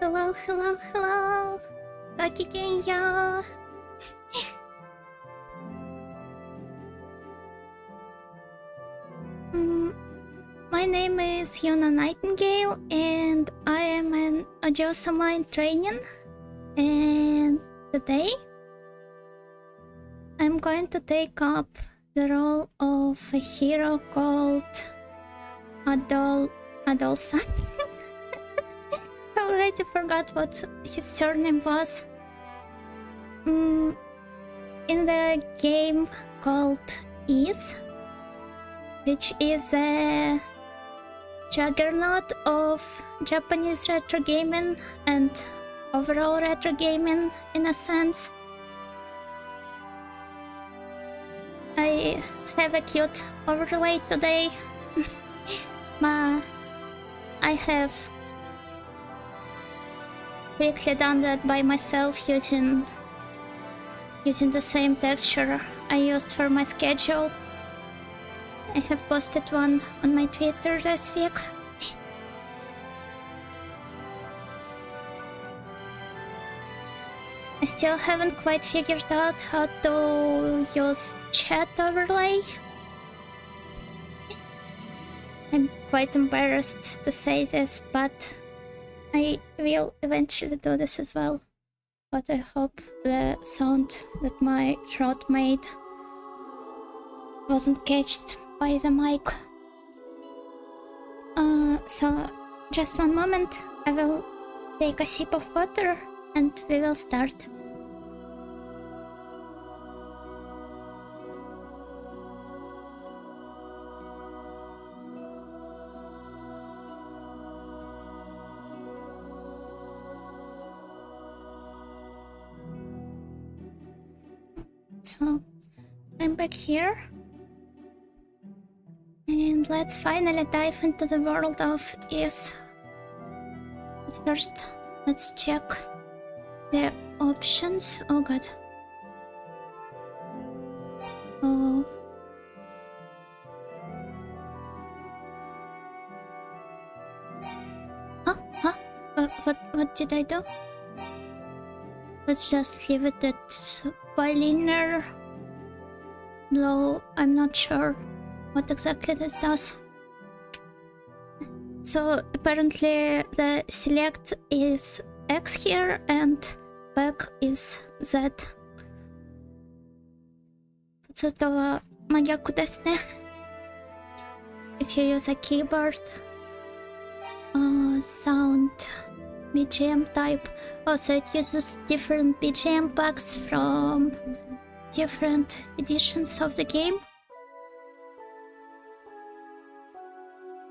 Hello, hello, hello. Takigenya. My name is Yuno Nightingale, and I am an Audio-sama in training. And today, I'm going to take up the role of a hero called Adolsa. I already forgot what his surname was. In the game called Is, which is a juggernaut of Japanese retro gaming and overall retro gaming in a sense. I have a cute overlay today, but I have quickly done that by myself using the same texture I used for my schedule. I have posted one on my Twitter this week. I still haven't quite figured out how to use chat overlay. I'm quite embarrassed to say this, but I will eventually do this as well. But I hope the sound that my throat made wasn't catched by the mic. So just one moment, I will take a sip of water and we will start. So I'm back here. And let's finally dive into the world of Is. But first, let's check the options. Oh god. Oh. Huh? What did I do? Let's just leave it at bilinear. Though I'm not sure what exactly this does. So apparently the select is X here and back is Z. 普通とは真逆ですね。If you use a keyboard, sound, BGM type. Also, it uses different BGM packs from different editions of the game.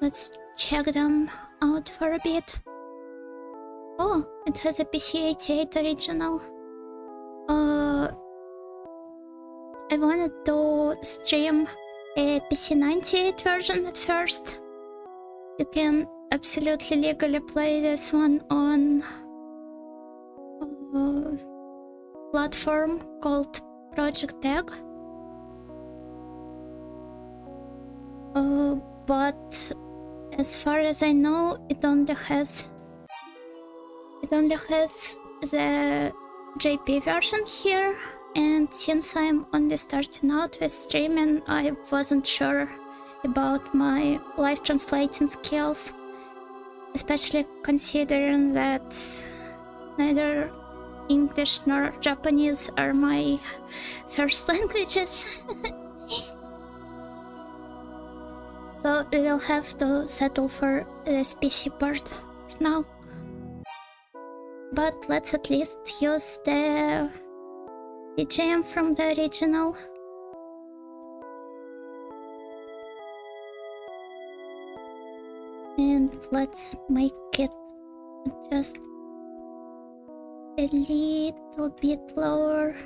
Let's check them out for a bit. Oh, it has a PC-88 original. I wanted to stream a PC-98 version at first. You can absolutely legally play this one on a platform called Project Egg. But as far as I know, it only has the JP version here, and since I'm only starting out with streaming, I wasn't sure about my live translating skills, especially considering that neither English nor Japanese are my first languages. So we will have to settle for this PC part for now. But let's at least use the BGM from the original. And let's make it just a little bit lower.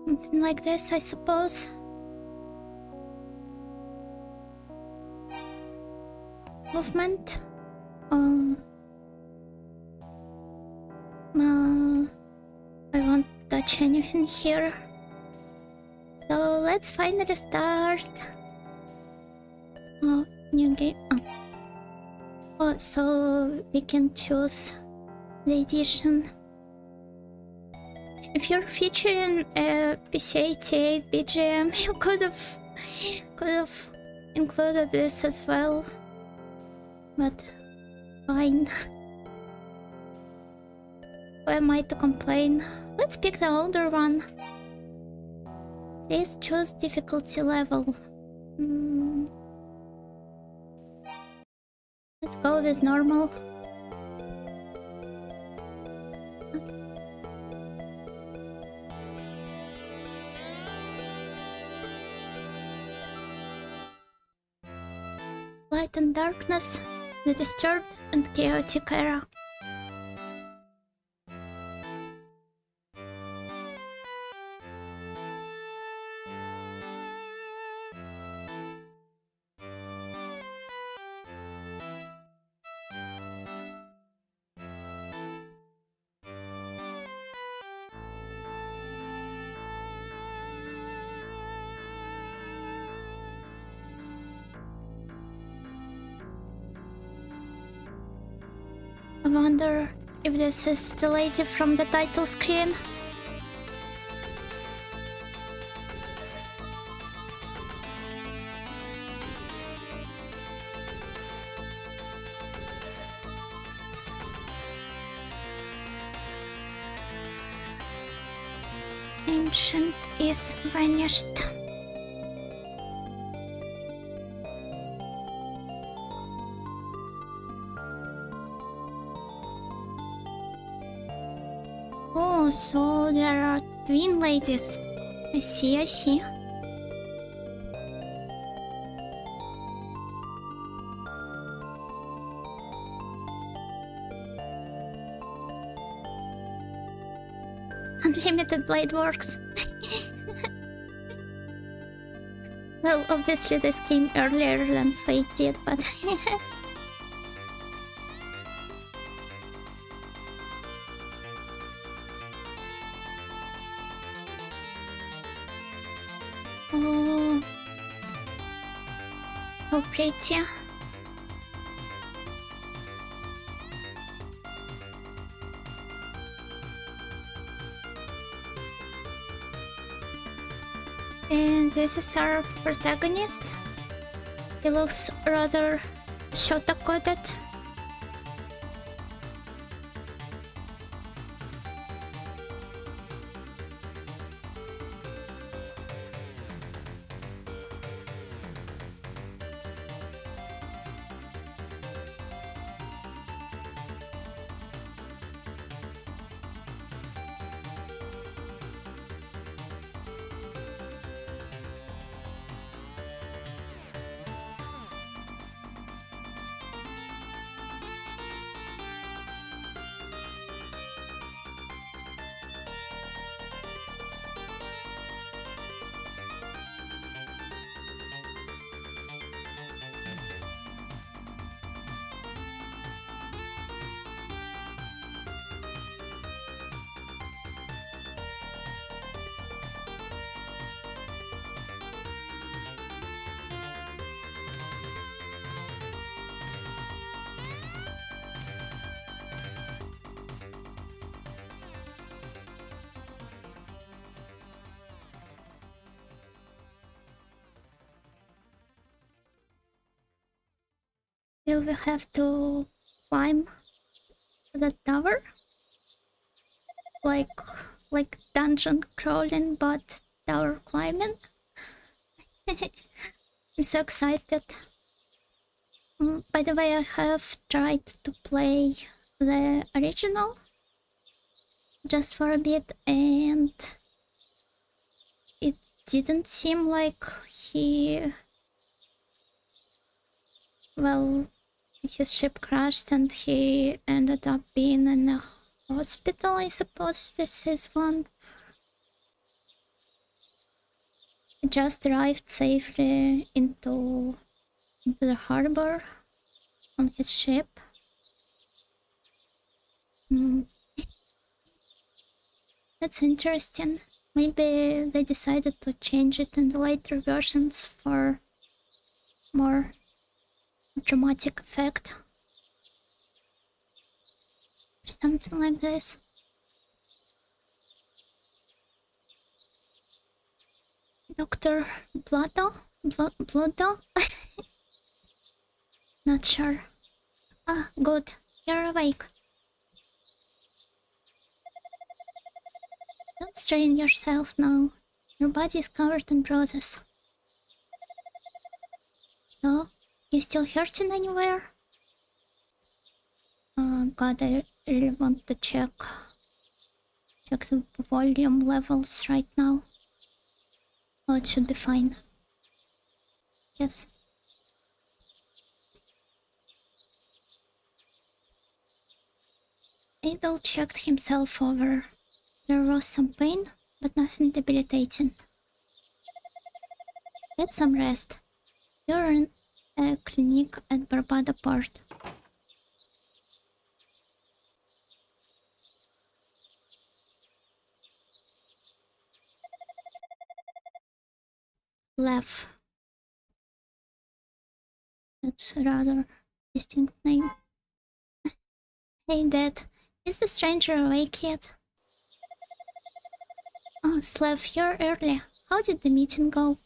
Something like this, I suppose. Movement. I won't touch anything here. So let's finally start. Oh, new game. Oh. Oh, so we can choose the edition. If you're featuring a PC88 BGM, you could have included this as well. But fine. Who am I to complain? Let's pick the older one. Please choose difficulty level. Let's go with normal. Light and darkness, the disturbed and chaotic era. I wonder if this is the lady from the title screen. Ancient is vanished. Oh, so there are twin ladies. I see, I see. Unlimited blade works. Well, obviously this came earlier than Fate did, but... Oh, so pretty. And this is our protagonist. He looks rather shota-coded. Will we have to climb the tower? Like dungeon crawling, but tower climbing? I'm so excited. By the way, I have tried to play the original just for a bit, and it didn't seem like well, his ship crashed and he ended up being in a hospital, I suppose this is one. He just arrived safely into the harbor on his ship. That's interesting. Maybe they decided to change it in the later versions for more dramatic effect. Something like this. Dr. Blotto? Blotto? Not sure. Ah, good. You're awake. Don't strain yourself now. Your body is covered in bruises. So, you still hurting anywhere? God, I really want to check the volume levels right now. Oh, it should be fine. Yes. Adol checked himself over. There was some pain, but nothing debilitating. Get some rest. You're in a clinic at Barbada Port. Lev. That's a rather distinct name. Hey, Dad. Is the stranger awake yet? Oh, Slev, you're early. How did the meeting go?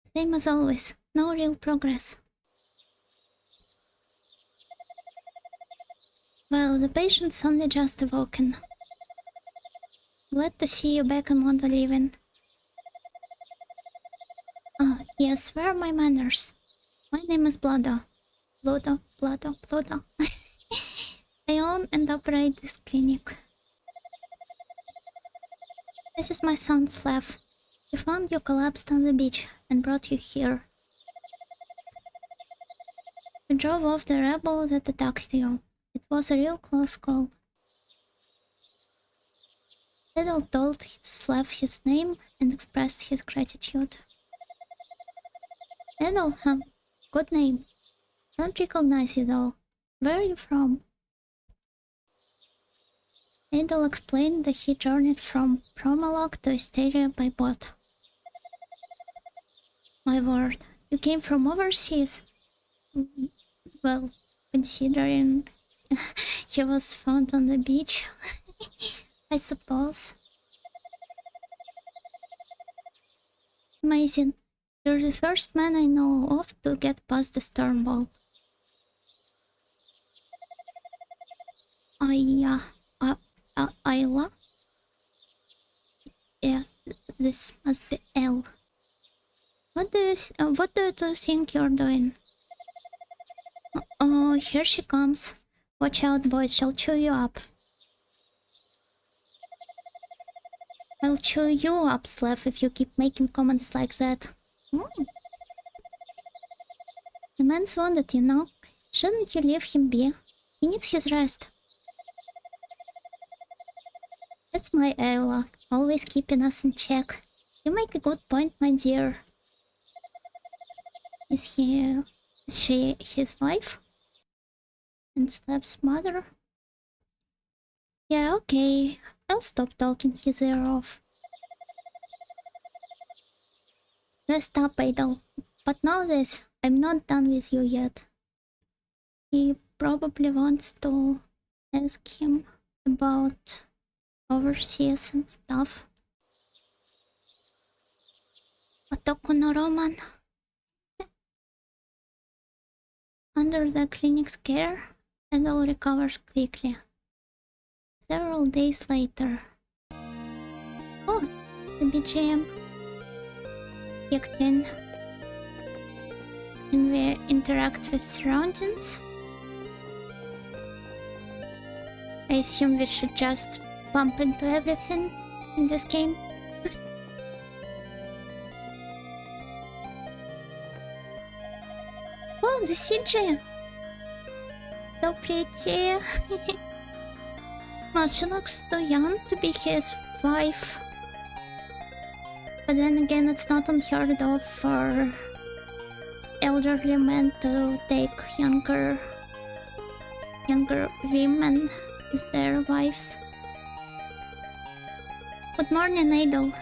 Same as always. No real progress. Well, the patient's only just awoken. Glad to see you back and want to live in. Ah, yes, where are my manners? My name is Blado. Blado. I own and operate this clinic. This is my son, Slev. He found you collapsed on the beach and brought you here. We drove off the rebel that attacked you. It was a real close call. Edel told Slev his name and expressed his gratitude. Edel, huh? Good name. Don't recognize you though. Where are you from? Edel explained that he journeyed from Promalog to Asteria by boat. My word, you came from overseas? Well, considering he was found on the beach, I suppose. Amazing. You're the first man I know of to get past the storm wall. Ayla? Yeah, this must be L. What do you two think you're doing? Oh, here she comes. Watch out, boys, she'll chew you up. I'll chew you up, Slev, if you keep making comments like that. The man's wounded, you know. Shouldn't you leave him be? He needs his rest. That's my Ayla, always keeping us in check. You make a good point, my dear. Is she his wife? And Slev's mother? Yeah, okay. I'll stop talking his ear off. Rest up, Idol. But know this, I'm not done with you yet. He probably wants to ask him about overseas and stuff. Otoku no Roman. Under the clinic's care, Edel recovers quickly. Several days later. Oh, the BGM kicked in. Can we interact with surroundings? I assume we should just bump into everything in this game. Oh, the CG! So pretty! Oh, she looks too young to be his wife. But then again, it's not unheard of for elderly men to take younger women as their wives. Good morning, Idol.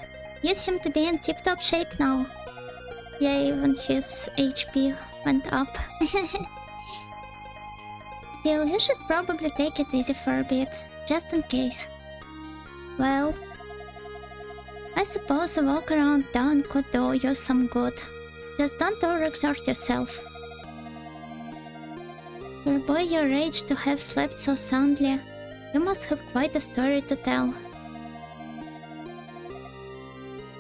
You seem to be in tip-top shape now. Yeah, even his HP went up. Still, you should probably take it easy for a bit, just in case. Well, I suppose a walk around town could do you some good. Just don't overexert yourself. For a boy your age to have slept so soundly, you must have quite a story to tell.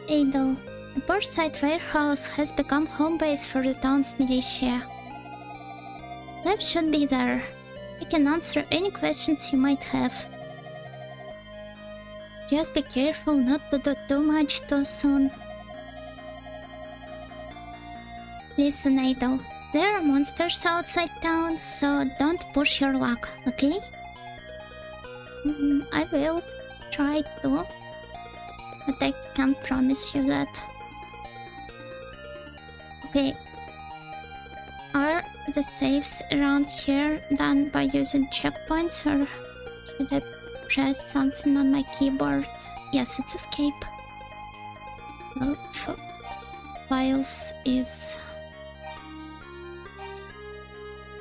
Adel, the Portside warehouse has become home base for the town's militia. Slev should be there. He can answer any questions you might have. Just be careful not to do too much too soon. Listen, Adel, there are monsters outside town, so don't push your luck, okay? I will try to, but I can't promise you that. Okay. Are the safes around here done by using checkpoints, or should I press something on my keyboard? Yes, it's escape. Files is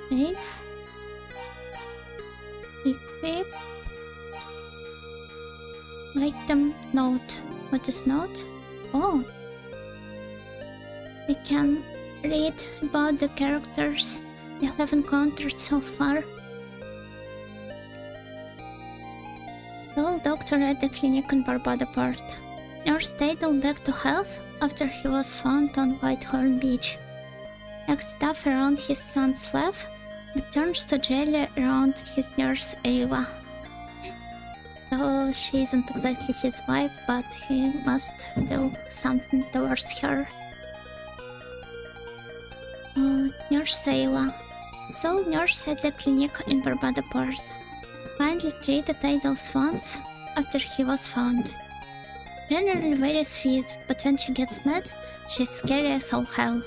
save. Equip. Item note. What is note? Oh. We can read about the characters we have encountered so far. Sole doctor at the clinic in Barbadaport. Nurse Adel back to health after he was found on Whitehorn Beach. Ex-staff around his son Slev returns to jail around his nurse Ayla. So she isn't exactly his wife, but he must feel something towards her. Nurse Ayla. Sole nurse at the clinic in Barbadaport. Kindly treated Adel's once after he was found. Generally very sweet, but when she gets mad, she's scary as all hell.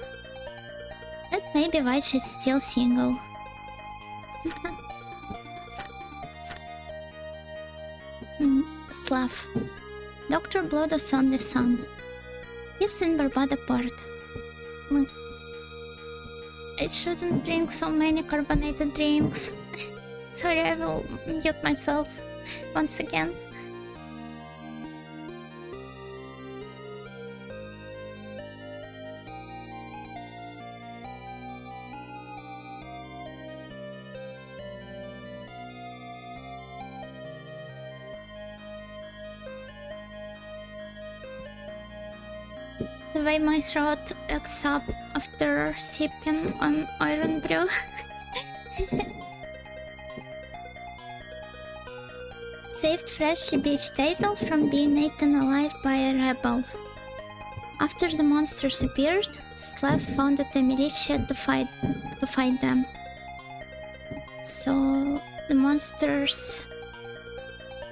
That may be why she's still single. Slav. Dr. Blood's only son. Lives in Barbadaport. I shouldn't drink so many carbonated drinks. Sorry, I will mute myself once again. The way my throat acts up after sipping on iron brew. Saved freshly beached Adel from being eaten alive by a rebel. After the monsters appeared, Slav founded a militia to fight them. So the monsters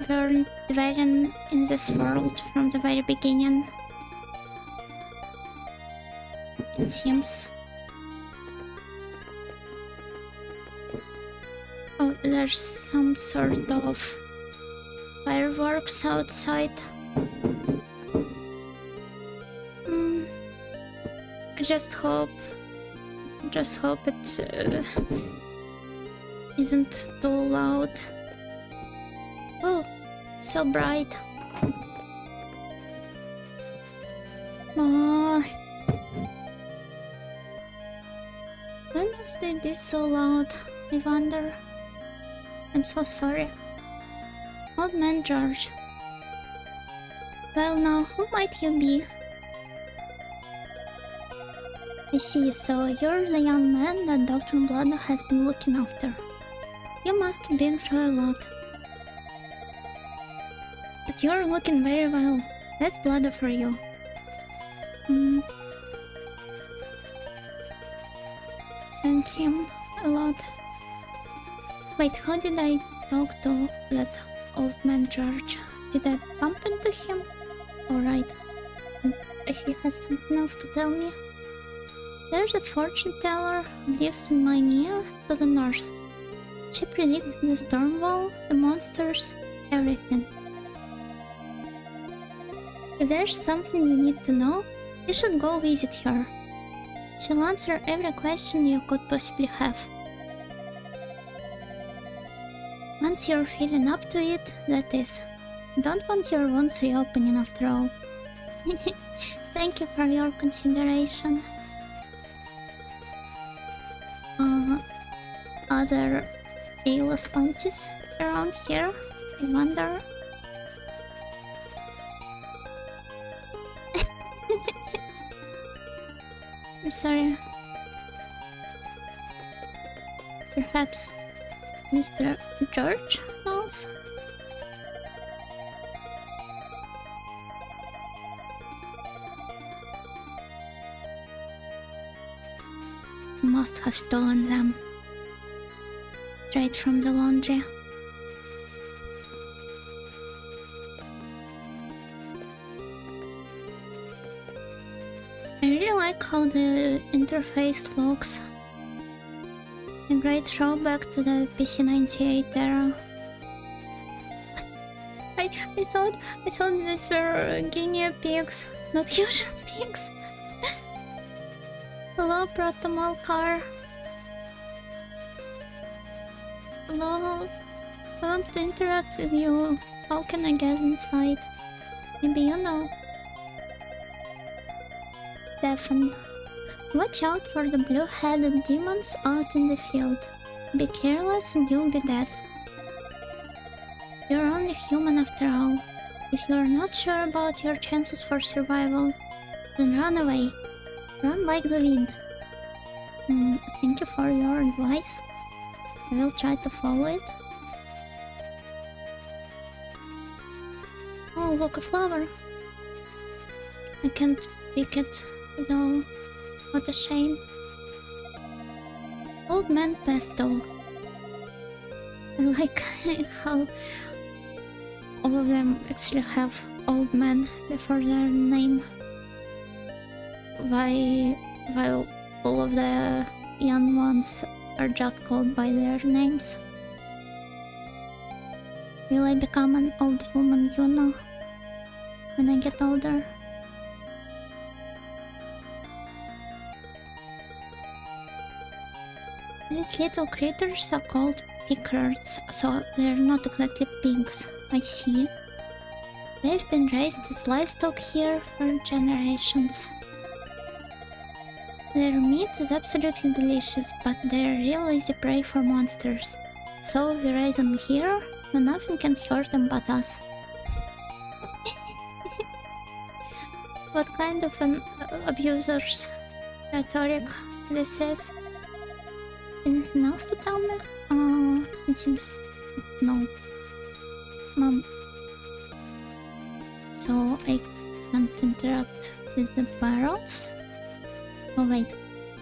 weren't dwelling in this world from the very beginning. It seems. Oh, there's some sort of fireworks outside. I just hope it isn't too loud. Oh, so bright. Oh. Why must they be so loud? I wonder. I'm so sorry. Old man George. Well now, who might you be? I see, so you're the young man that Dr. Blood has been looking after. You must have been through a lot. But you're looking very well. That's Blood for you. Thank him a lot. Wait, how did I talk to that old man George? Did I bump into him? Alright. And he has something else to tell me? There's a fortune teller who lives in my near to the north. She predicted the storm wall, the monsters, everything. If there's something you need to know, you should go visit her. She'll answer every question you could possibly have. Once you're feeling up to it, that is. Don't want your wounds reopening after all. Thank you for your consideration. Other ageless bounties around here? I wonder. I'm sorry. Perhaps Mr. George knows? Must have stolen them. Straight from the laundry. I really like how the interface looks. A great throwback to the PC-98 era. I thought these were guinea pigs, not human pigs. Hello, Protomal car. Hello, I want to interact with you. How can I get inside? Maybe you know. Stefan. Watch out for the blue-headed demons out in the field. Be careless and you'll be dead. You're only human after all. If you're not sure about your chances for survival, then run away. Run like the wind. Thank you for your advice. I will try to follow it. Oh, look, a flower. I can't pick it, though. What a shame. Old Man Pesto. I like how all of them actually have old man before their name. While all of the young ones are just called by their names. Will I become an old woman, Yuno, when I get older? These little critters are called picards, so they're not exactly pigs. I see. They've been raised as livestock here for generations. Their meat is absolutely delicious, but they're real easy prey for monsters. So we raise them here, and nothing can hurt them but us. What kind of an abuser's rhetoric this is? Anything else to tell me? It seems... no. So I can't interact with the barrels? Oh wait,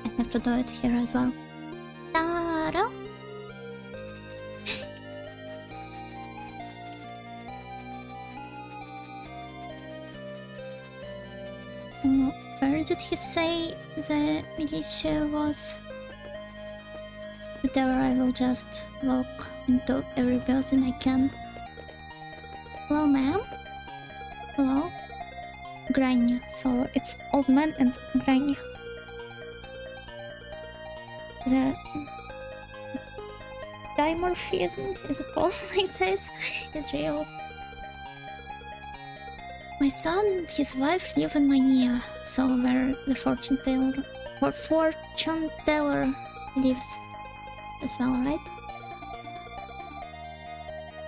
I have to do it here as well. Ta-da! Where did he say the militia was? Whatever, I will just walk into every building I can. Hello, ma'am? Hello? Granny, so it's old man and granny. The dimorphism, is it called like this, is real. My son and his wife live in Mania, so where the fortune teller lives as well, right?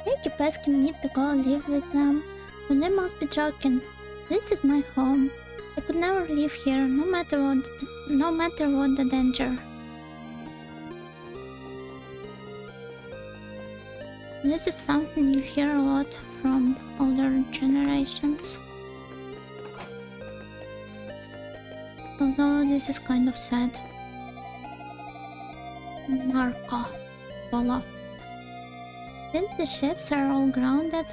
They keep asking me to go live with them, but they must be joking. This is my home. I could never live here, no matter what the danger. This is something you hear a lot from older generations. Although this is kind of sad. Marco Polo. Since the ships are all grounded,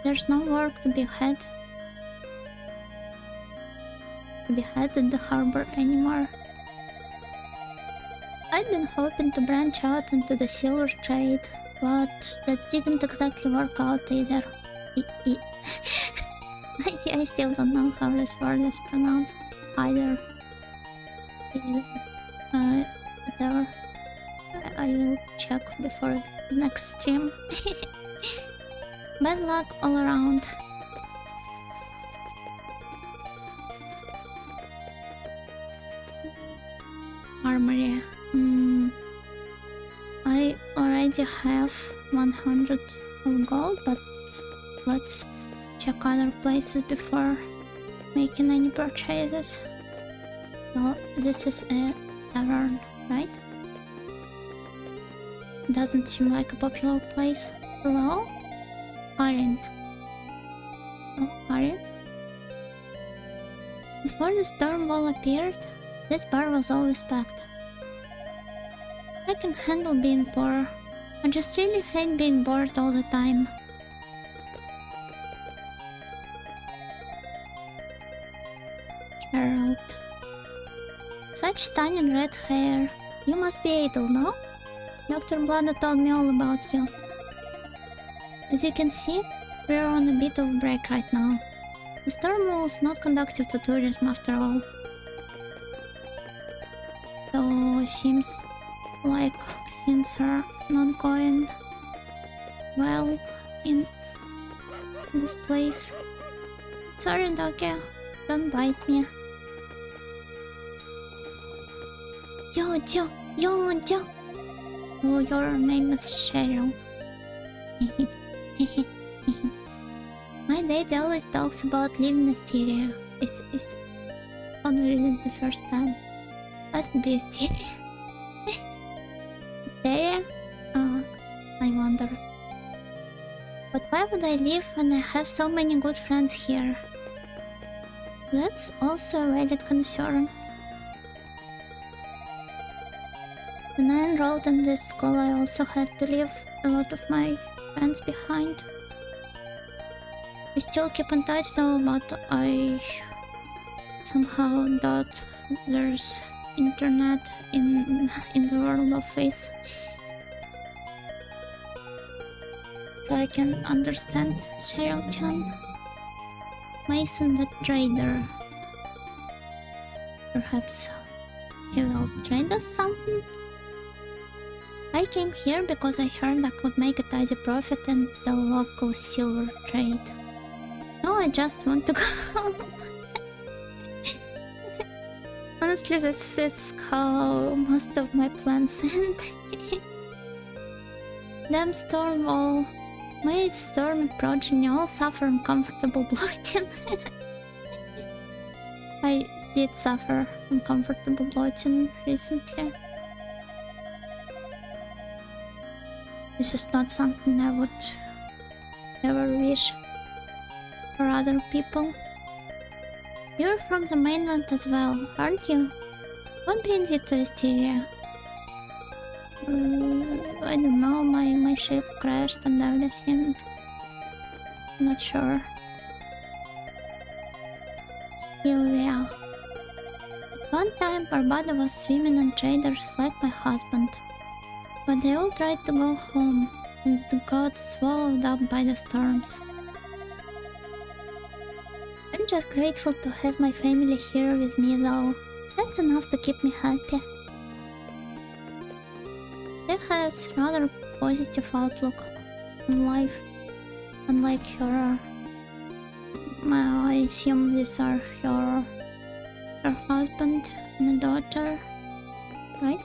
there's no work to be had at the harbor anymore. I'd been hoping to branch out into the silver trade, but that didn't exactly work out either. I still don't know how this word is pronounced either. Whatever. I will check before next stream. Bad luck all around. Armory. I already have 100 of gold, but let's check other places before making any purchases. So this is a tavern, right? Doesn't seem like a popular place. Hello? Arin. Oh, Arin? Before the storm wall appeared, this bar was always packed. I can handle being poor. I just really hate being bored all the time. Gerald. Such stunning red hair. You must be Adel, no? Dr. Blada told me all about you. As you can see, we're on a bit of a break right now. The storm wall is not conducive to tourism after all. So, seems like things are not going well in this place. Sorry, doggy, don't bite me. Yo, Joe! Oh, your name is Cheryl. My daddy always talks about leaving Asteria. It's only the first time. Must be Asteria. Asteria? Oh, I wonder. But why would I leave when I have so many good friends here? That's also a valid concern. When I enrolled in this school, I also had to leave a lot of my friends behind. We still keep in touch though, but I somehow doubt there's internet in the world of Face. So I can understand Cheryl-chan. Mason the trader. Perhaps he will trade us something? I came here because I heard I could make a tidy profit in the local silver trade. No, I just want to go home. Honestly, that's how most of my plans end. Damn storm wall. My stormy progeny all suffer uncomfortable bloating. I did suffer uncomfortable bloating recently. This is not something I would ever wish for other people. You're from the mainland as well, aren't you? What brings you to Asteria? I don't know, my ship crashed and everything. Not sure. Sylvia. At one time, Barbada was swimming and traders like my husband. But they all tried to go home and got swallowed up by the storms. I'm just grateful to have my family here with me though. That's enough to keep me happy. She has rather positive outlook on life, unlike her. I assume these are her husband and a daughter, right?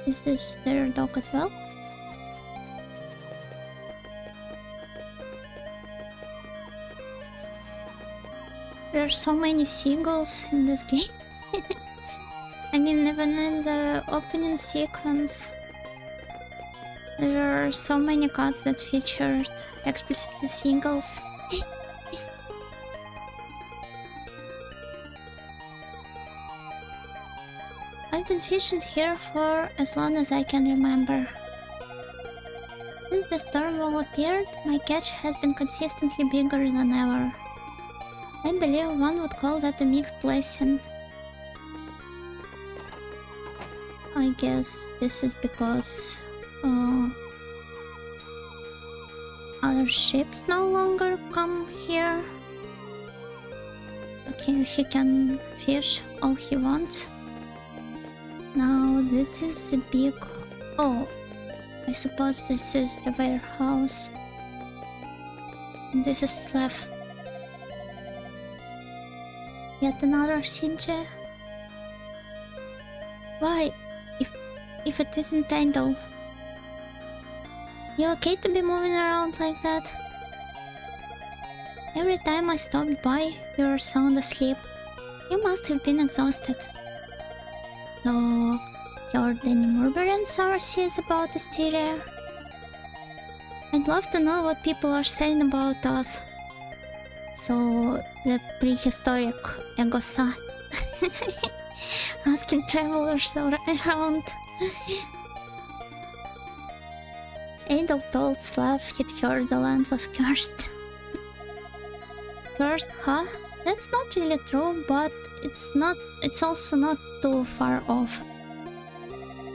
Is this their dog as well? There are so many seagulls in this game. I mean, even in the opening sequence, there are so many cuts that featured explicitly seagulls. I've been fishing here for as long as I can remember. Since the storm wall appeared, my catch has been consistently bigger than ever. I believe one would call that a mixed blessing. I guess this is because other ships no longer come here. Okay, he can fish all he wants. Now this is a big... Oh, I suppose this is the warehouse. And this is Slev. Yet another Sinje. Why? If it isn't Angel. You okay to be moving around like that? Every time I stopped by, you were sound asleep. You must have been exhausted. So, you heard any murmurings says about Asteria? I'd love to know what people are saying about us. So, the prehistoric Egosa. Asking travelers around. Adel told Slav he'd heard the land was cursed. Cursed, huh? That's not really true, but it's also not too far off.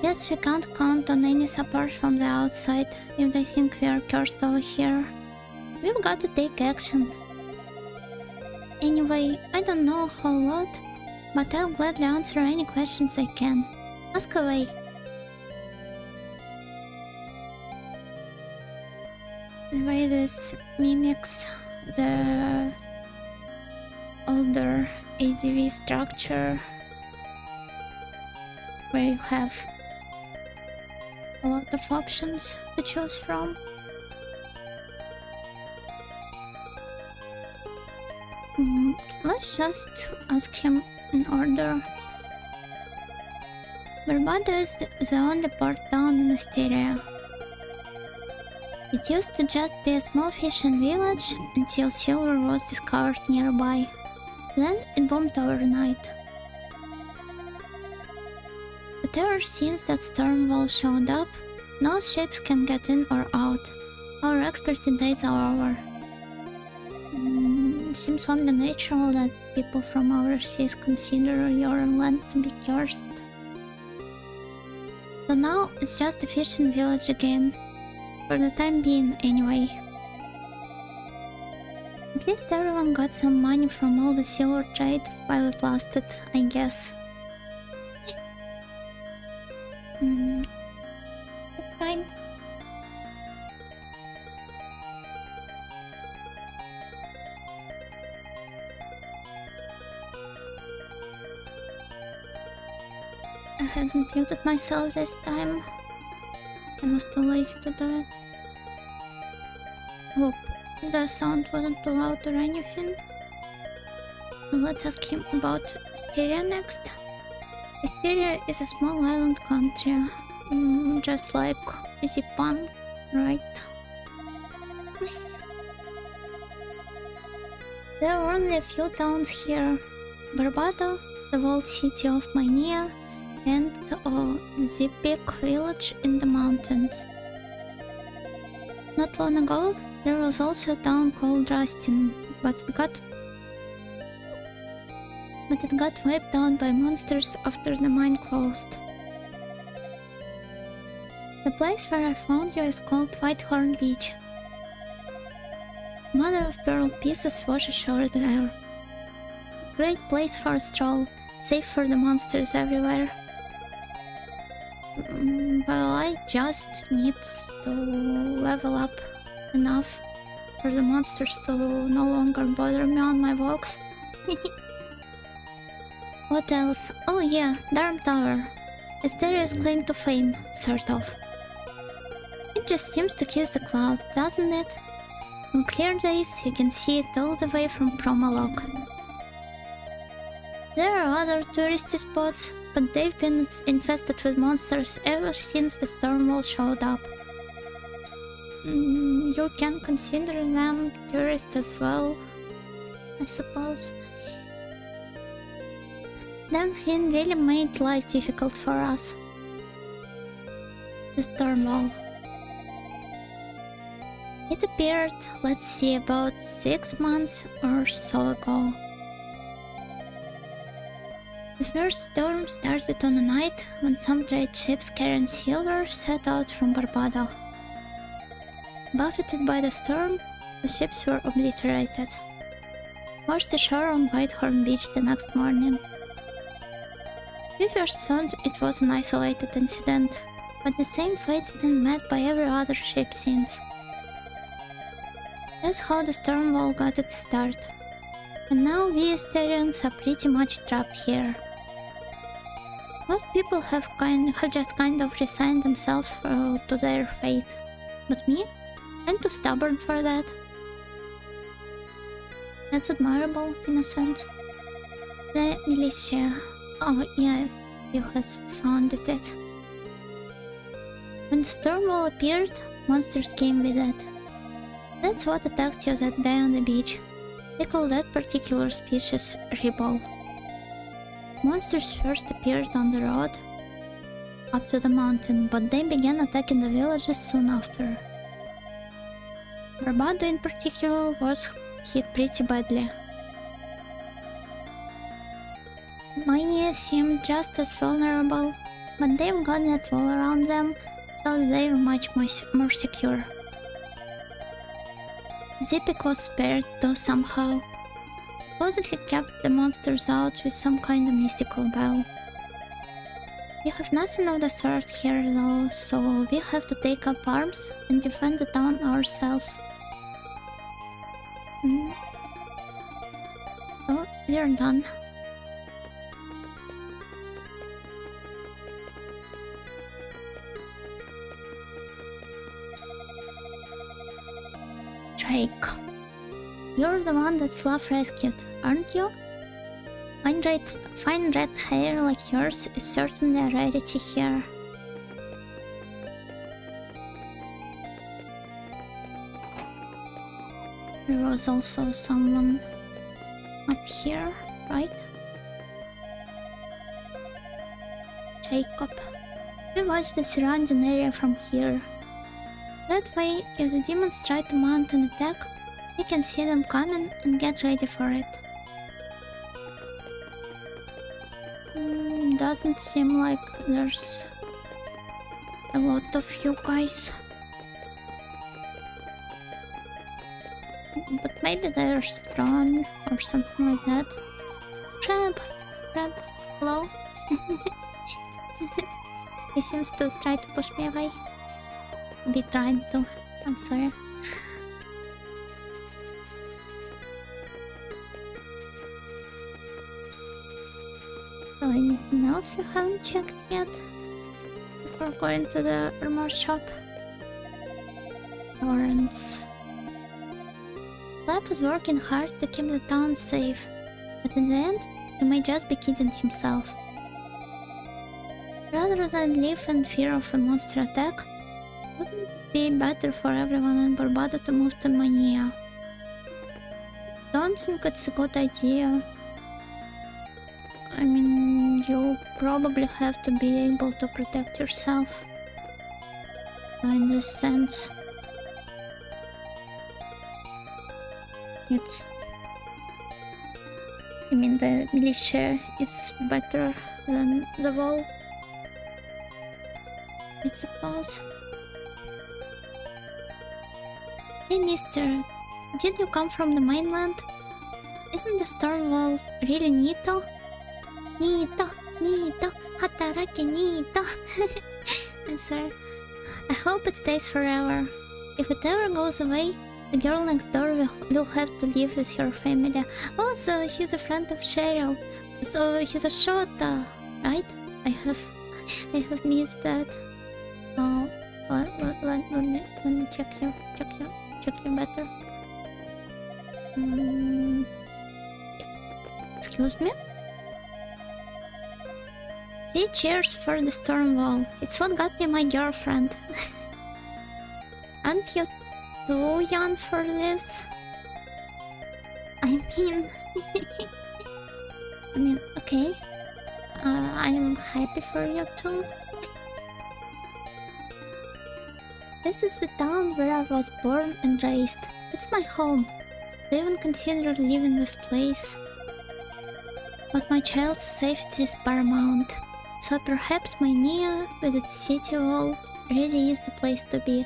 Yes, we can't count on any support from the outside if they think we are cursed over here. We've got to take action. Anyway, I don't know a whole lot, but I'll gladly answer any questions I can. Ask away. The way this mimics the older ADV structure, where you have a lot of options to choose from. Let's just ask him in order. Barbada is the only port town in Asteria. It used to just be a small fishing village until silver was discovered nearby. Then it boomed overnight. But ever since that storm wall showed up, no ships can get in or out. Our expert days are over. Seems only natural that people from overseas consider your land to be cursed. So now it's just a fishing village again. For the time being, anyway. At least everyone got some money from all the silver trade while it lasted, I guess. Fine. I hasn't muted myself this time. I was too lazy to do it. Hope the sound wasn't too loud or anything. Now let's ask him about Asteria next. Asteria is a small island country, just like Zipan, right? There are only a few towns here. Barbado, the walled city of Mania, and the big village in the mountains. Not long ago, there was also a town called Rastin, but it got wiped down by monsters after the mine closed. The place where I found you is called Whitehorn Beach. Mother of pearl pieces wash ashore there. Great place for a stroll, safe for the monsters everywhere. Well, I just need to level up enough for the monsters to no longer bother me on my walks. What else? Oh yeah, Darm Tower. Asteria's claim to fame, sort of. It just seems to kiss the cloud, doesn't it? On clear days, you can see it all the way from Promolog. There are other touristy spots, but they've been infested with monsters ever since the storm wall showed up. You can consider them tourists as well, I suppose. That thing really made life difficult for us. The storm wall. It appeared, let's see, about 6 months or so ago. The first storm started on a night when some trade ships carrying silver set out from Barbado. Buffeted by the storm, the ships were obliterated. Washed ashore on Whitehorn Beach the next morning. We first thought it was an isolated incident, but the same fate's been met by every other ship since. That's how the storm wall got its start. And now we Asterians are pretty much trapped here. Most people have just kind of resigned themselves to their fate. But me? I'm too stubborn for that. That's admirable, in a sense. The militia. Oh yeah, you has founded it. When the storm wall appeared, monsters came with it. That's what attacked you that day on the beach. They call that particular species Rebel. Monsters first appeared on the road up to the mountain, but they began attacking the villages soon after. Barbado in particular was hit pretty badly. Mania seemed just as vulnerable, but they've got that wall around them, so they're much more secure. Zipik was spared though somehow. Supposedly kept the monsters out with some kind of mystical bell. We have nothing of the sort here though, so we have to take up arms and defend the town ourselves. So we're done. Drake. You're the one that Slav rescued, aren't you? Fine red hair like yours is certainly a rarity here. There was also someone up here, right? Jacob. We watch the surrounding area from here. That way, if the demons try to mount an attack, we can see them coming and get ready for it. Doesn't seem like there's a lot of you guys. But maybe they're strong or something like that. Crab, hello? He seems to try to push me away. Be trying to. I'm sorry. So anything else you haven't checked yet? Before going to the armor shop? Lawrence. Slap is working hard to keep the town safe, but in the end, he may just be kidding himself. Rather than live in fear of a monster attack, wouldn't it be better for everyone in Barbado to move to Mania? Don't think it's a good idea. I mean, you probably have to be able to protect yourself. In this sense, I mean, the militia is better than the wall, I suppose. Hey mister, did you come from the mainland? Isn't the storm wall really neato? Neato, hataraki neato. I'm sorry. I hope it stays forever. If it ever goes away, the girl next door will have to live with her family. Also, he's a friend of Cheryl, so he's a Shota, right? I have missed that. Oh, let me check you better. Excuse me? 3 cheers for the storm wall. It's what got me my girlfriend. Aren't you too young for this? I mean, okay. I'm happy for you too. This is the town where I was born and raised. It's my home. I even consider leaving this place. But my child's safety is paramount. So perhaps my Nia, with its city wall, really is the place to be.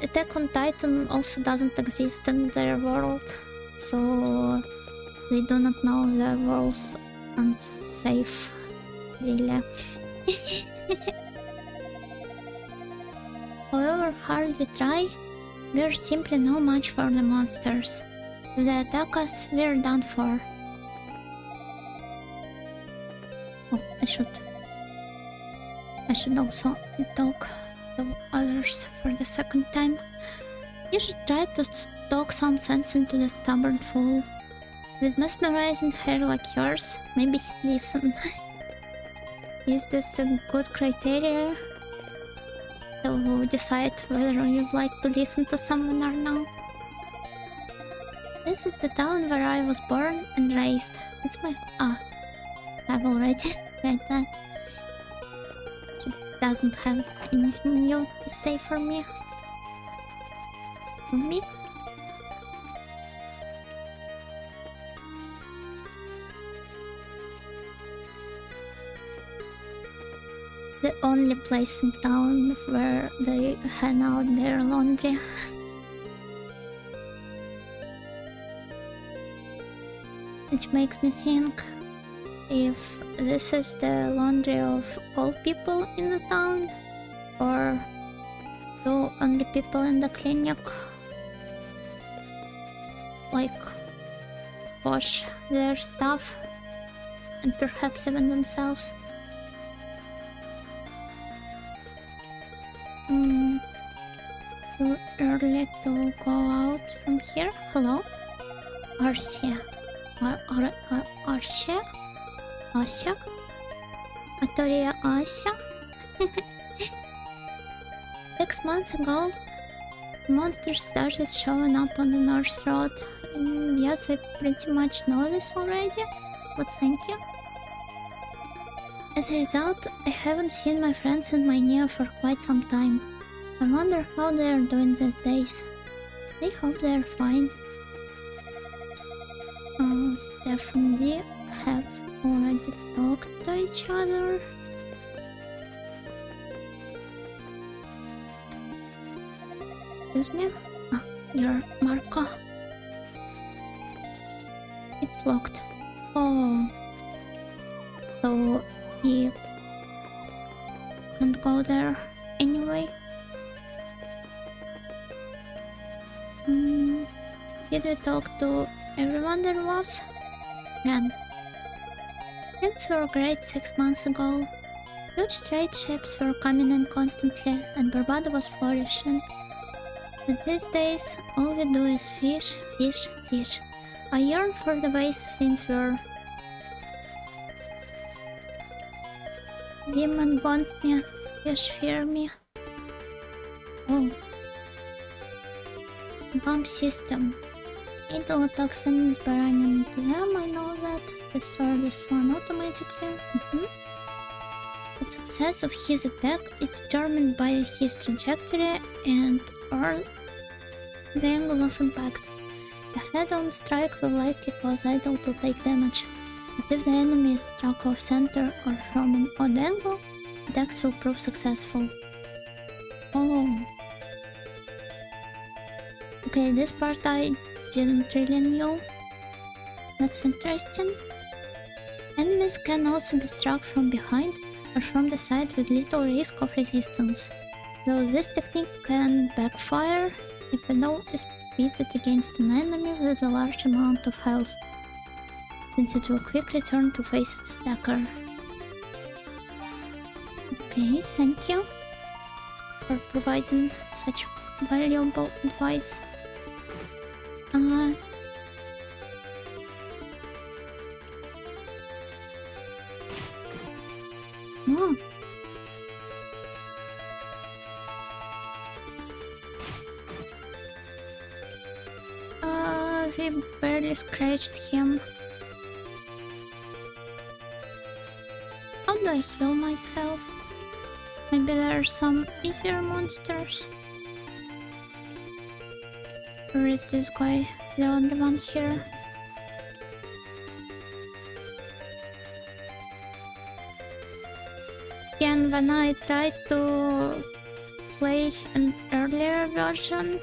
Attack on Titan also doesn't exist in their world, so they do not know their worlds aren't safe, really. However hard we try, we're simply no match for the monsters. If they attack us, we're done for. Oh, I should also talk to others for the second time. You should try to talk some sense into the stubborn fool. With mesmerizing hair like yours, maybe he'd listen. Is this a good criteria to decide whether you'd like to listen to someone or not? This is the town where I was born and raised. It's my... I've already read that. She doesn't have anything new to say for me. For me? The only place in town where they hang out their laundry. Which makes me think if this is the laundry of all people in the town, or do only people in the clinic like wash their stuff and perhaps even themselves. Too early to go out from here. Hello? Arsia. Arsia? Ася? Atoria Ася? 6 months ago, monsters started showing up on the North Road. Yes, I pretty much know this already, but thank you. As a result, I haven't seen my friends and my Neo for quite some time. I wonder how they are doing these days. I hope they are fine. Stefan, we have already talked to each other. Excuse me? You're Marco. It's locked. Oh. So he can't go there anyway. Did we talk to everyone there was? Ran. Things were great 6 months ago. Huge trade ships were coming in constantly and Barbado was flourishing. But these days, all we do is fish, fish, fish. I yearn for the ways things were. Women want me, fish fear me. Oh. Bomb system. Idle attacks enemies by running into them, I know that. Destroy this one automatically. The success of his attack is determined by his trajectory and or the angle of impact. A head-on strike will likely cause Idle to take damage, but if the enemy is struck off center or from an odd angle, attacks will prove successful. Oh. Okay, this part I didn't really know. That's interesting. Enemies can also be struck from behind or from the side with little risk of resistance, though this technique can backfire if a blow is pitted against an enemy with a large amount of health, since it will quickly turn to face its attacker. Okay, thank you for providing such valuable advice. No. We barely scratched him. How do I heal myself? Maybe there are some easier monsters? Or is this guy the only one here? Again, when I tried to play an earlier version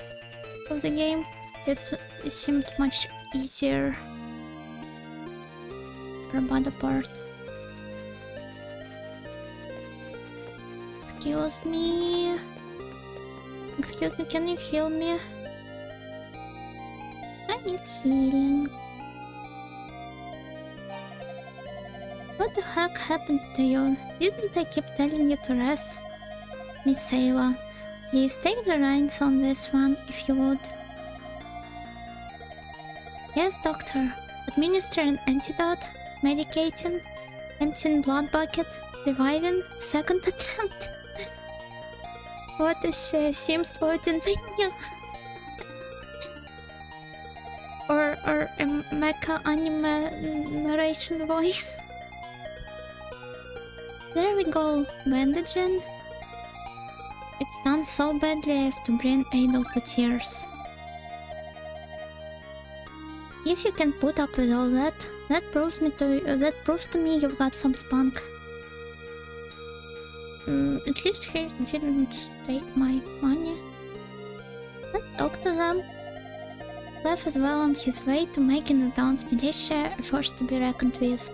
of the game, it seemed much easier for body part. Excuse me. Excuse me, can you heal me? I need healing. What the heck happened to you? Didn't I keep telling you to rest? Miss Sayla, please take the reins on this one, if you would. Yes, doctor. Administer an antidote, medicating, emptying blood bucket, reviving, second attempt. What is she? Seems loading menu. or a mecha anime narration voice. There we go, bandaging. It's done so badly as to bring Adol to tears. If you can put up with all that, that proves to me you've got some spunk. At least he didn't take my money. Let's talk to them. Clef is well on his way to making the town's militia a force to be reckoned with.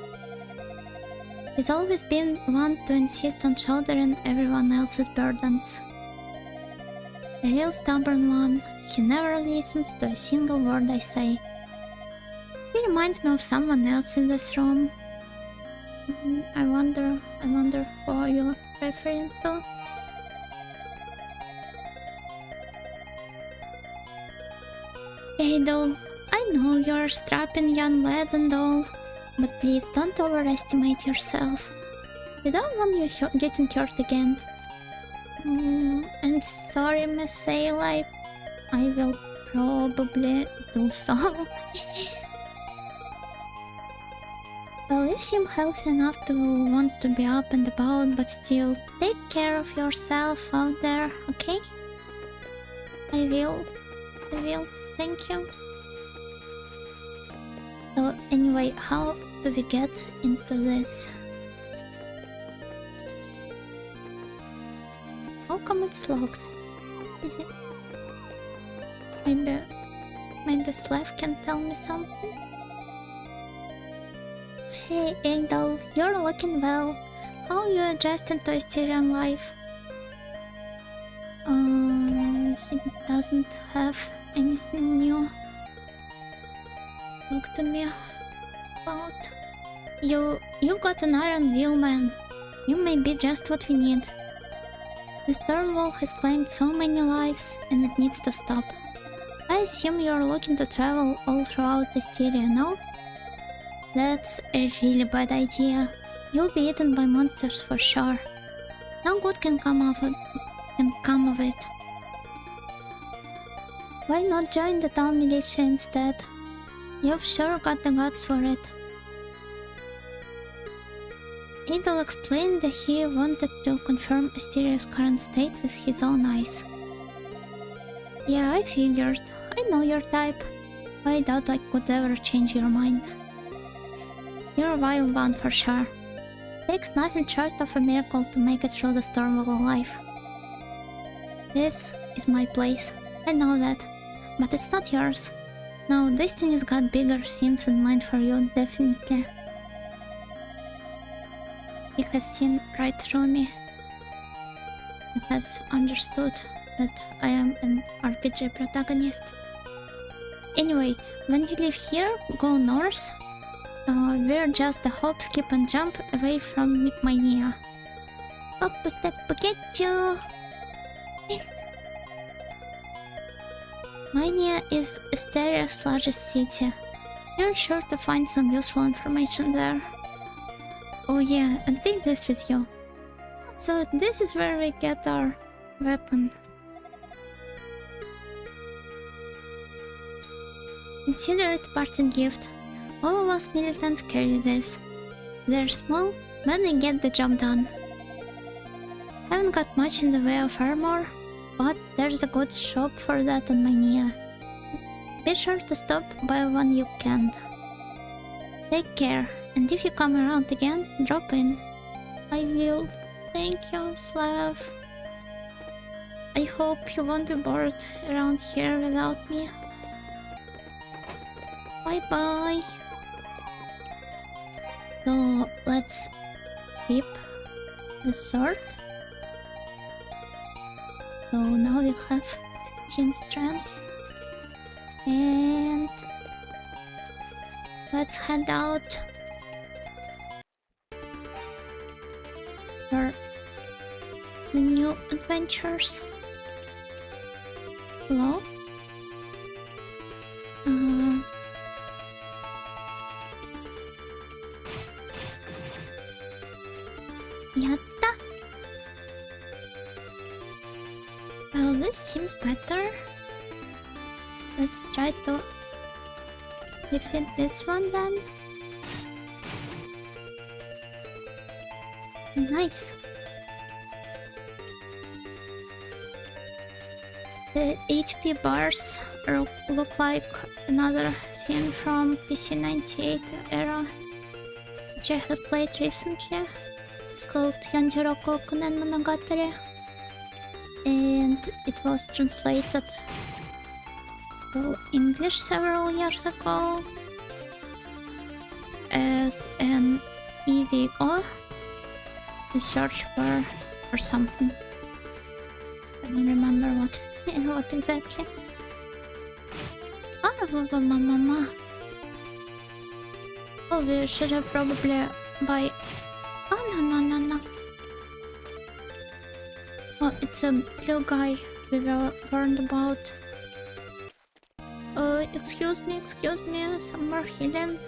He's always been one to insist on shouldering everyone else's burdens. A real stubborn one, he never listens to a single word I say. He reminds me of someone else in this room. I wonder who you're referring to. Adol, I know you're a strapping young lad and all, but please don't overestimate yourself. We don't want you getting hurt again. And sorry, Miss Sale, I will probably do so. Well, you seem healthy enough to want to be up and about, but still, take care of yourself out there, okay? I will, thank you. So anyway, how do we get into this? How come it's locked? Maybe Slav can tell me something? Hey Adol, you're looking well. How are you adjusting to Asterian life? He doesn't have anything new. Talk to me about. You got an iron wheel, man. You may be just what we need. The storm wall has claimed so many lives, and it needs to stop. I assume you're looking to travel all throughout Asteria, no? That's a really bad idea. You'll be eaten by monsters for sure. No good can come of it. Why not join the town militia instead? You've sure got the guts for it. Adol explained that he wanted to confirm Asteria's current state with his own eyes. Yeah, I figured. I know your type. I doubt I could ever change your mind. You're a wild one for sure. Takes nothing short of a miracle to make it through the storm wall alive. This is my place. I know that. But it's not yours. No, Destiny's got bigger things in mind for you, definitely. He has seen right through me. He has understood that I am an RPG protagonist. Anyway, when you leave here, go north. We're just a hop, skip and jump away from Mania. Hop a step, get you! Mania is Asteria's largest city. You're sure to find some useful information there. Oh yeah, and take this with you. So this is where we get our weapon. Consider it a parting gift. All of us militants carry this. They're small, but they get the job done. Haven't got much in the way of armor, but there's a good shop for that in Mania. Be sure to stop by when you can. Take care, and if you come around again, drop in. I will. Thank you, Slav. I hope you won't be bored around here without me. Bye bye. So let's keep the sword. So now we have 15 strength. And let's head out for the new adventures. Hello? Yatta! Well, this seems better. Let's try to defeat this one then. Nice! The HP bars look like another thing from PC 98 era, which I had played recently. It's called Yanjiroku Kunen Monogatari, and it was translated to English several years ago as an EVO, to search for something. I don't remember what exactly. Oh, oh, we should have probably buy. Oh, no. Oh, it's a blue guy we were warned about. Excuse me, some more healing.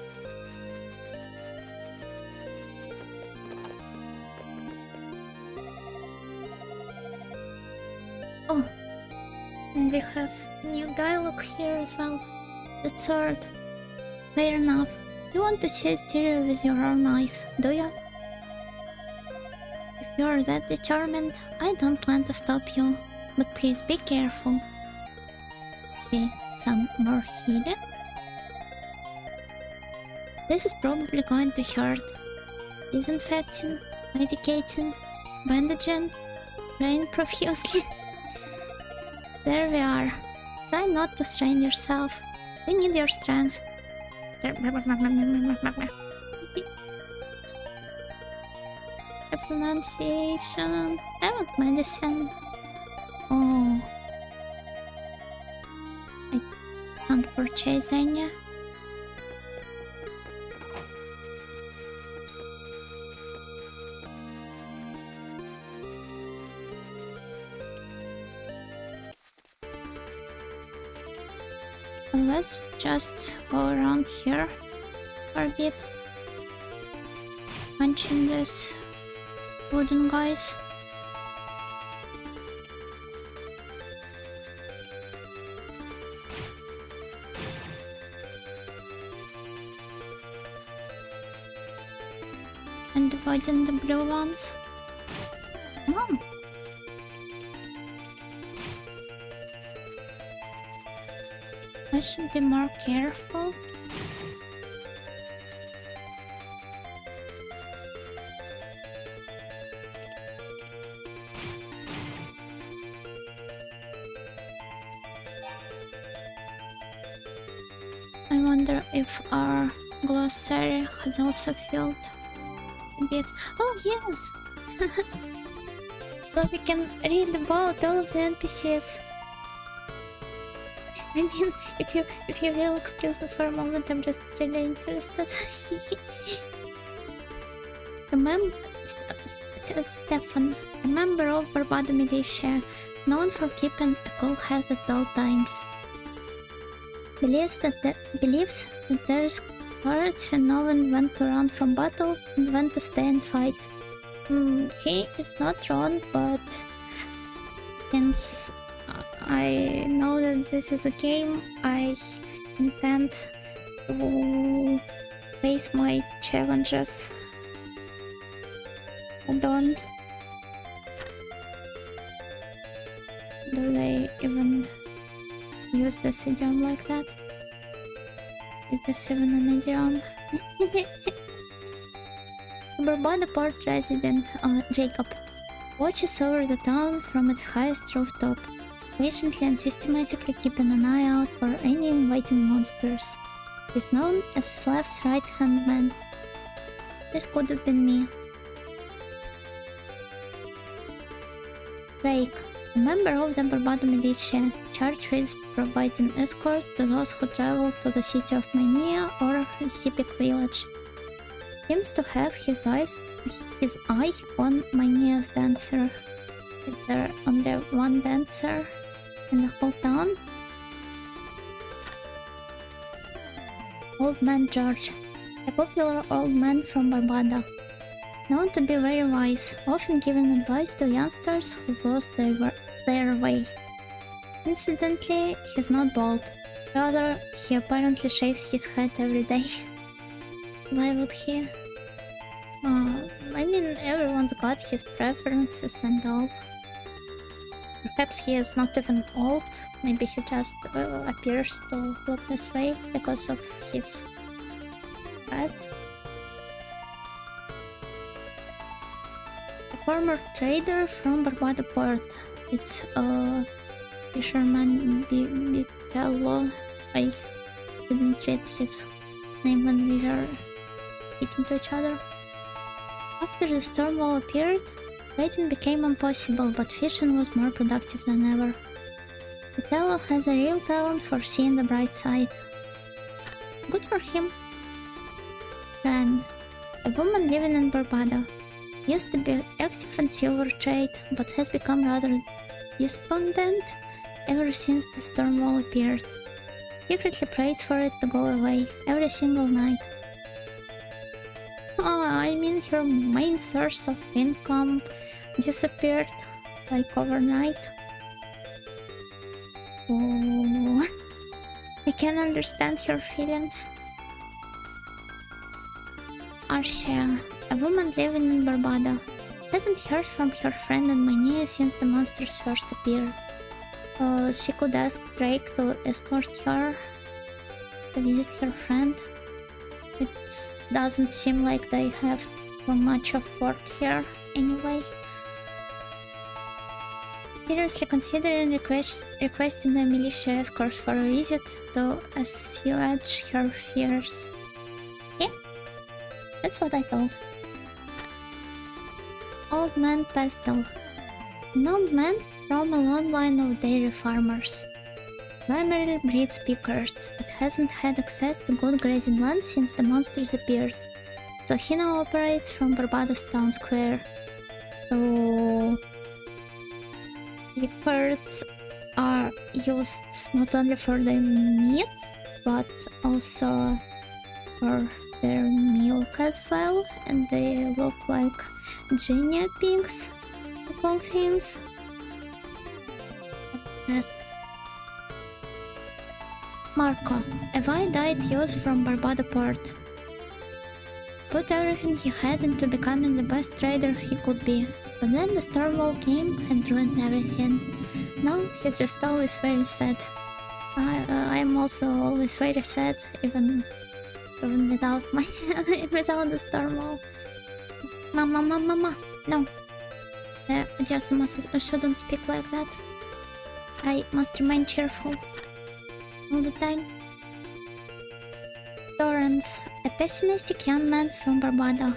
Oh, and we have new dialogue here as well. The third. Fair enough. You want to see stereo with your own eyes, do you? If you're that determined, I don't plan to stop you. But please be careful. Okay, some more healing. This is probably going to hurt. Disinfecting, medicating, bandaging, praying profusely. There we are. Try not to strain yourself. We need your strength. Pronunciation. I want medicine. Oh. I can't purchase any. Let's just go around here for a bit, punching these wooden guys. And avoiding the blue ones. Oh. I should be more careful. I wonder if our glossary has also filled a bit. Oh yes! So we can read about all of the NPCs. I mean, if you will excuse me for a moment, I'm just really interested. Remember, Stefan, a member of Barbado militia, known for keeping a cool head at all times, believes that there is courage in knowing when to run from battle and when to stay and fight. He is not wrong, but since I know that this is a game, I intend to face my challenges head on. Do they even use this idiom like that? Is this even an idiom? Barbado Port resident Jacob watches over the town from its highest rooftop, patiently and systematically keeping an eye out for any inviting monsters. He's known as Slav's right-hand man. This could have been me. Drake, A member of the Barbado militia, charged with providing escort to those who travel to the city of Mania or Zipic village. Seems to have his eye on Mania's dancer. Is there only one dancer in the whole town? Old Man George, a popular old man from Barbada, known to be very wise, often giving advice to youngsters who lost their way. Incidentally, he's not bald. Rather, he apparently shaves his head every day. Why would he? I mean, everyone's got his preferences and all. Perhaps he is not even old. Maybe he just appears to look this way because of his head. A former trader from Barbado Port. It's fisherman Vitello. I didn't read his name when we were speaking to each other. After the storm wall appeared, trading became impossible, but fishing was more productive than ever. Vitello has a real talent for seeing the bright side. Good for him. Fran, a woman living in Barbado, used to be active in silver trade, but has become rather despondent ever since the storm wall appeared. Secretly prays for it to go away every single night. Oh, I mean, her main source of income disappeared, like overnight. Oh, I can understand her feelings. Arcia, a woman living in Barbado, hasn't heard from her friend in Mania since the monsters first appeared. She could ask Drake to escort her to visit her friend. It doesn't seem like they have too much of work here anyway. Seriously considering requesting a militia escort for a visit to assuage her fears. Yeah, that's what I thought. Old Man Pestle. An old man from a long line of dairy farmers. Primarily breeds pickers, but hasn't had access to good grazing land since the monsters appeared. So he now operates from Barbados Town Square. So pickers are used not only for their meat, but also for their milk as well, and they look like guinea pigs of all things. Marco, a wide-eyed youth from Barbado Port. Put everything he had into becoming the best trader he could be, but then the storm wall came and ruined everything. Now he's just always very sad. I'm also always very sad, even without my without the storm wall. Mama, no. Just shouldn't speak like that. I must remain cheerful all the time. Torrance, a pessimistic young man from Barbado.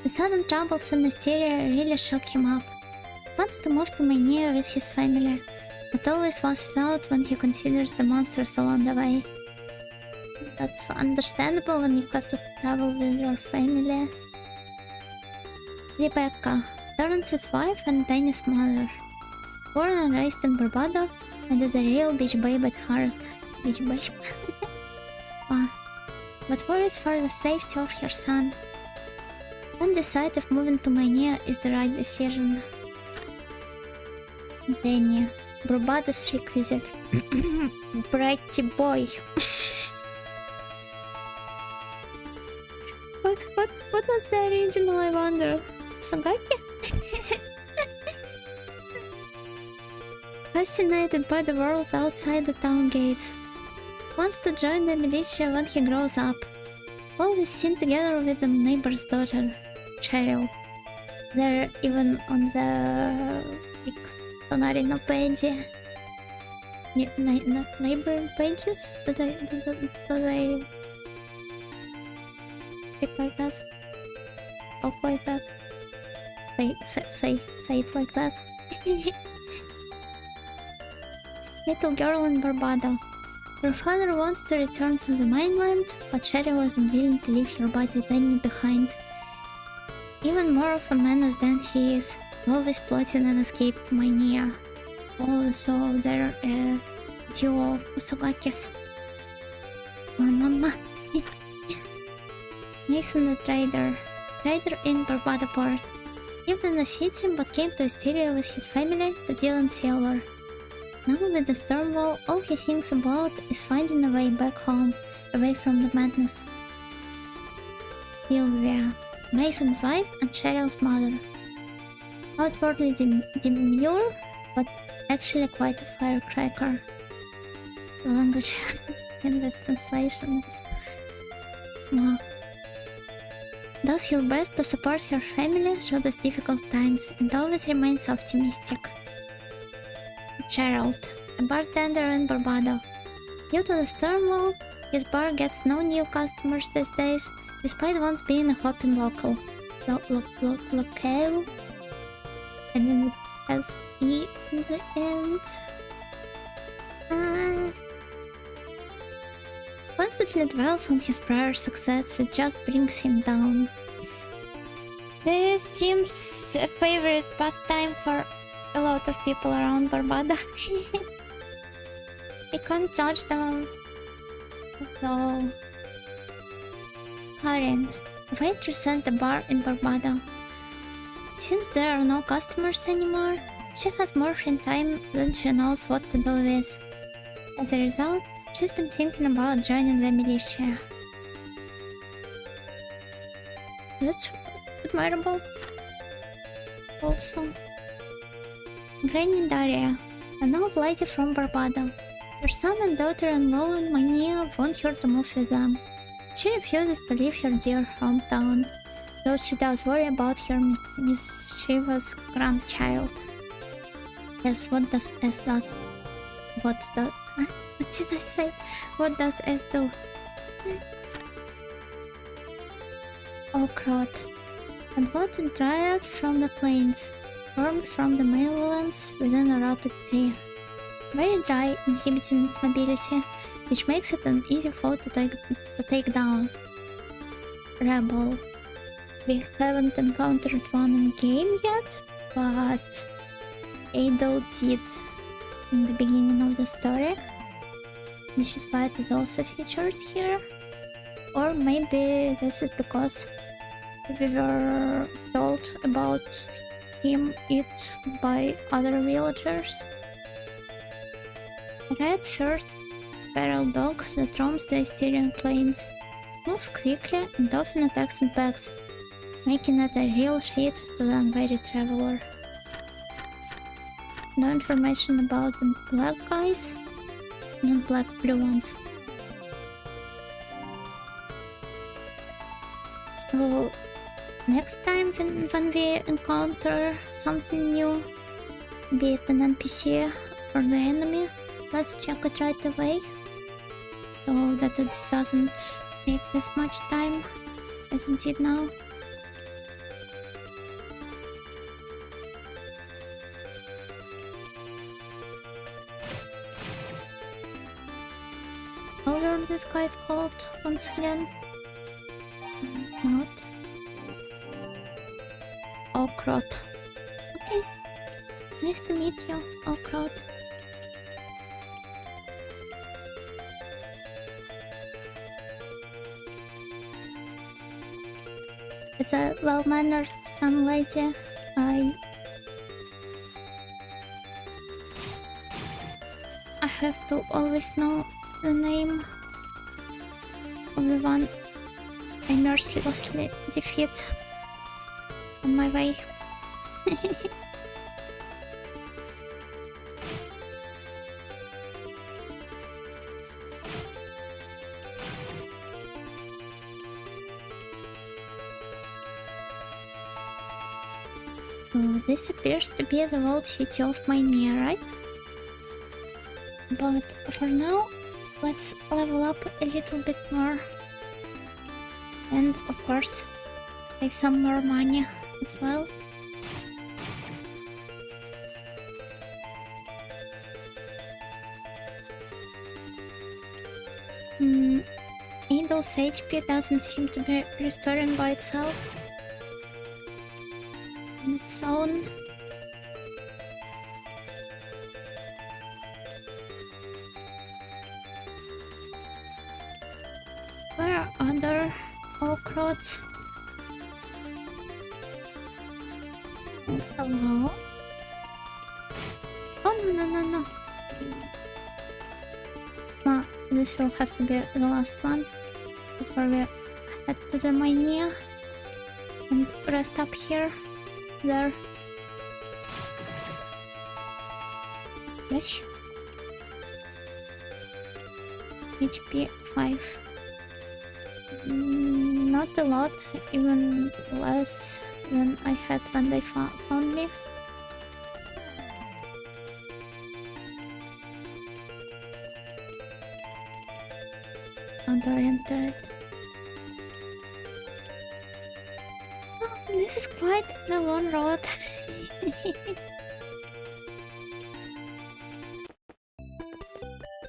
The sudden troubles in Mysteria really shook him up. Wants to move to Mania with his family, but always losses out when he considers the monsters along the way. That's understandable when you have to travel with your family. Rebecca, Torrance's wife and Danny's mother. Born and raised in Barbado, and is a real beach babe at heart. Beach babe. But worries for the safety of her son. Don't decide if moving to Mania is the right decision. Danny, Barbados requisite. Brighty boy. What was the original, I wonder? Sogaki? Fascinated by the world outside the town gates. Wants to join the militia when he grows up. Always seen together with the neighbor's daughter, Cheryl. They're even on the Tonarino page. Not neighboring pages? Do they speak like that? Talk like that? Say it like that? Little girl in Barbado. Your father wants to return to the mainland, but Cheryl isn't willing to leave her body tiny behind. Even more of a menace than he is, always plotting an escape to Mania. Oh, so they're a duo of Kusawakis. Mama. Mason the trader in Barbado port. Lived in the city but came to Asteria with his family to deal in silver. Now with the storm wall, all he thinks about is finding a way back home, away from the madness. Sylvia, Mason's wife and Cheryl's mother. Outwardly demure, but actually quite a firecracker. The language in this translation is... Does her best to support her family through these difficult times and always remains optimistic. Gerald, a bartender in Barbado. Due to the storm wall, his bar gets no new customers these days, despite once being a hopping local. Locale? And then it has E in the end. Constantly dwells on his prior success, which just brings him down. This seems a favorite pastime for a lot of people around Barbado. I can't judge them though. Karen, a waitress at the bar in Barbado. Since there are no customers anymore, she has more free time than she knows what to do with. As a result, she's been thinking about joining the militia. That's admirable. Also, Granny Daria, an old lady from Barbado. Her son and daughter-in-law in Mania want her to move with them. She refuses to leave her dear hometown, though she does worry about her mischievous grandchild. Yes, what does S does? What did I say? What does S do? Oh crud. A bloated dryad from the plains, formed from the mainlands within a rotted tree. Very dry, inhibiting its mobility, which makes it an easy foe to take down. Rebel. We haven't encountered one in game yet, but Adel did in the beginning of the story, which is why it is also featured here. Or maybe this is because we were told about it by other villagers. Red-furred feral dog that roams the Asterian plains, moves quickly and often attacks in packs, making it a real threat to the unwary traveler. No information about the black guys, not black blue ones. So next time when we encounter something new, be it an NPC or the enemy, let's check it right away, so that it doesn't take this much time as it did now. How are these guys called once again? Not. Okrot. Okay. Nice to meet you, Okrot. It's a well-mannered young lady. I have to always know the name of the one I mercilessly defeat on my way. So this appears to be the old city of Mania, right? But for now, let's level up a little bit more. And of course, take some more money as well. Idol's HP doesn't seem to be restoring by itself on its own. Where are other Okrots? Hello? Oh no. Well, this will have to be the last one before we head to the Mania and rest up here. There. Yes. HP 5. Not a lot, even less than I had when they found me. How do I enter it? Oh, this is quite the long road.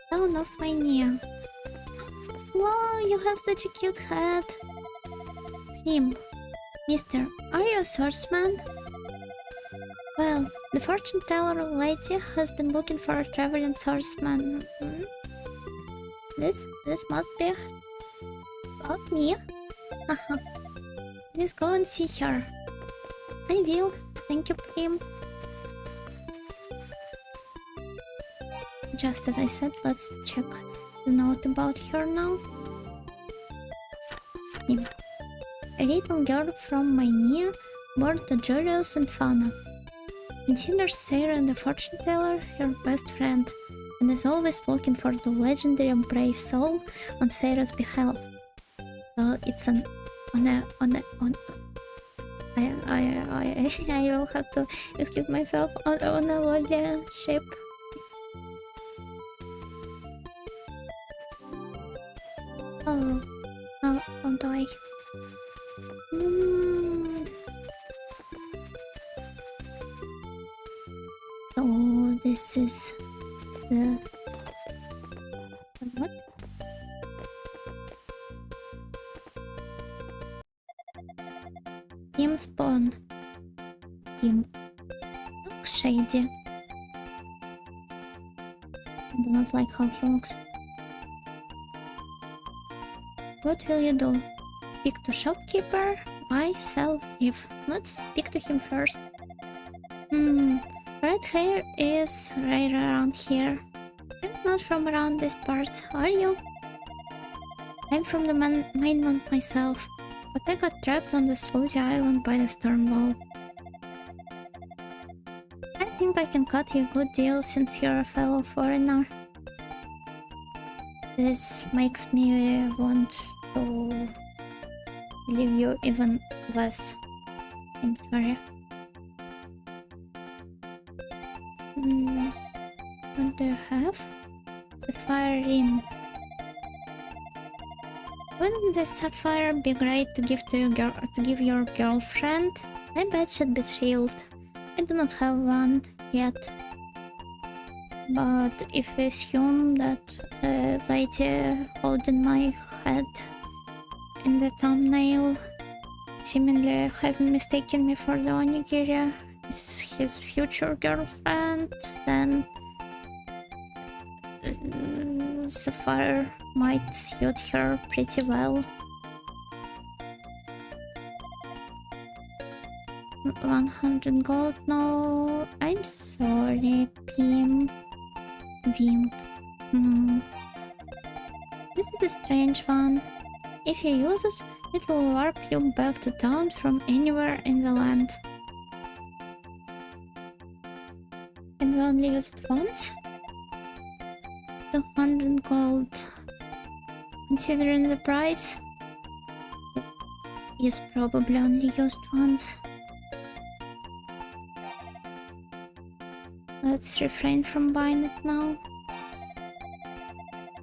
Town of Mania. Wow, you have such a cute hat. Him. Mister, are you a swordsman? Well, the fortune teller lady has been looking for a traveling swordsman. This must be about me. Haha. Let's go and see her. I will. Thank you, Prim. Just as I said, let's check the note about her now. Him. A little girl from Mania, born to Julius and Fana. Considers Sarah the fortune teller her best friend, and is always looking for the legendary brave soul on Sarah's behalf. So it's I will have to excuse myself on a lolly ship. Oh do I? So this is the what? Team spawn. Team. Looks shady. I do not like how he looks. What will you do? Speak to shopkeeper? Buy, sell, give. Let's speak to him first. Red hair is right around here. You're not from around these parts, are you? I'm from the mainland myself, but I got trapped on the Sluzy Island by the storm wall. I think I can cut you a good deal since you're a fellow foreigner. This makes me want to leave you even less. I'm sorry. What do you have? Sapphire ring. Wouldn't the sapphire be great to give to your girlfriend? I bet she'd be thrilled. I do not have one yet. But if we assume that the lady holding my head in the thumbnail, seemingly having mistaken me for the onigiri, is his future girlfriend, then Sapphire might suit her pretty well. 100 gold? No, I'm sorry, Vim. This is a strange one. If you use it, it will warp you back to town from anywhere in the land. Can we only use it once? 200 gold. Considering the price, it's probably only used once. Let's refrain from buying it now.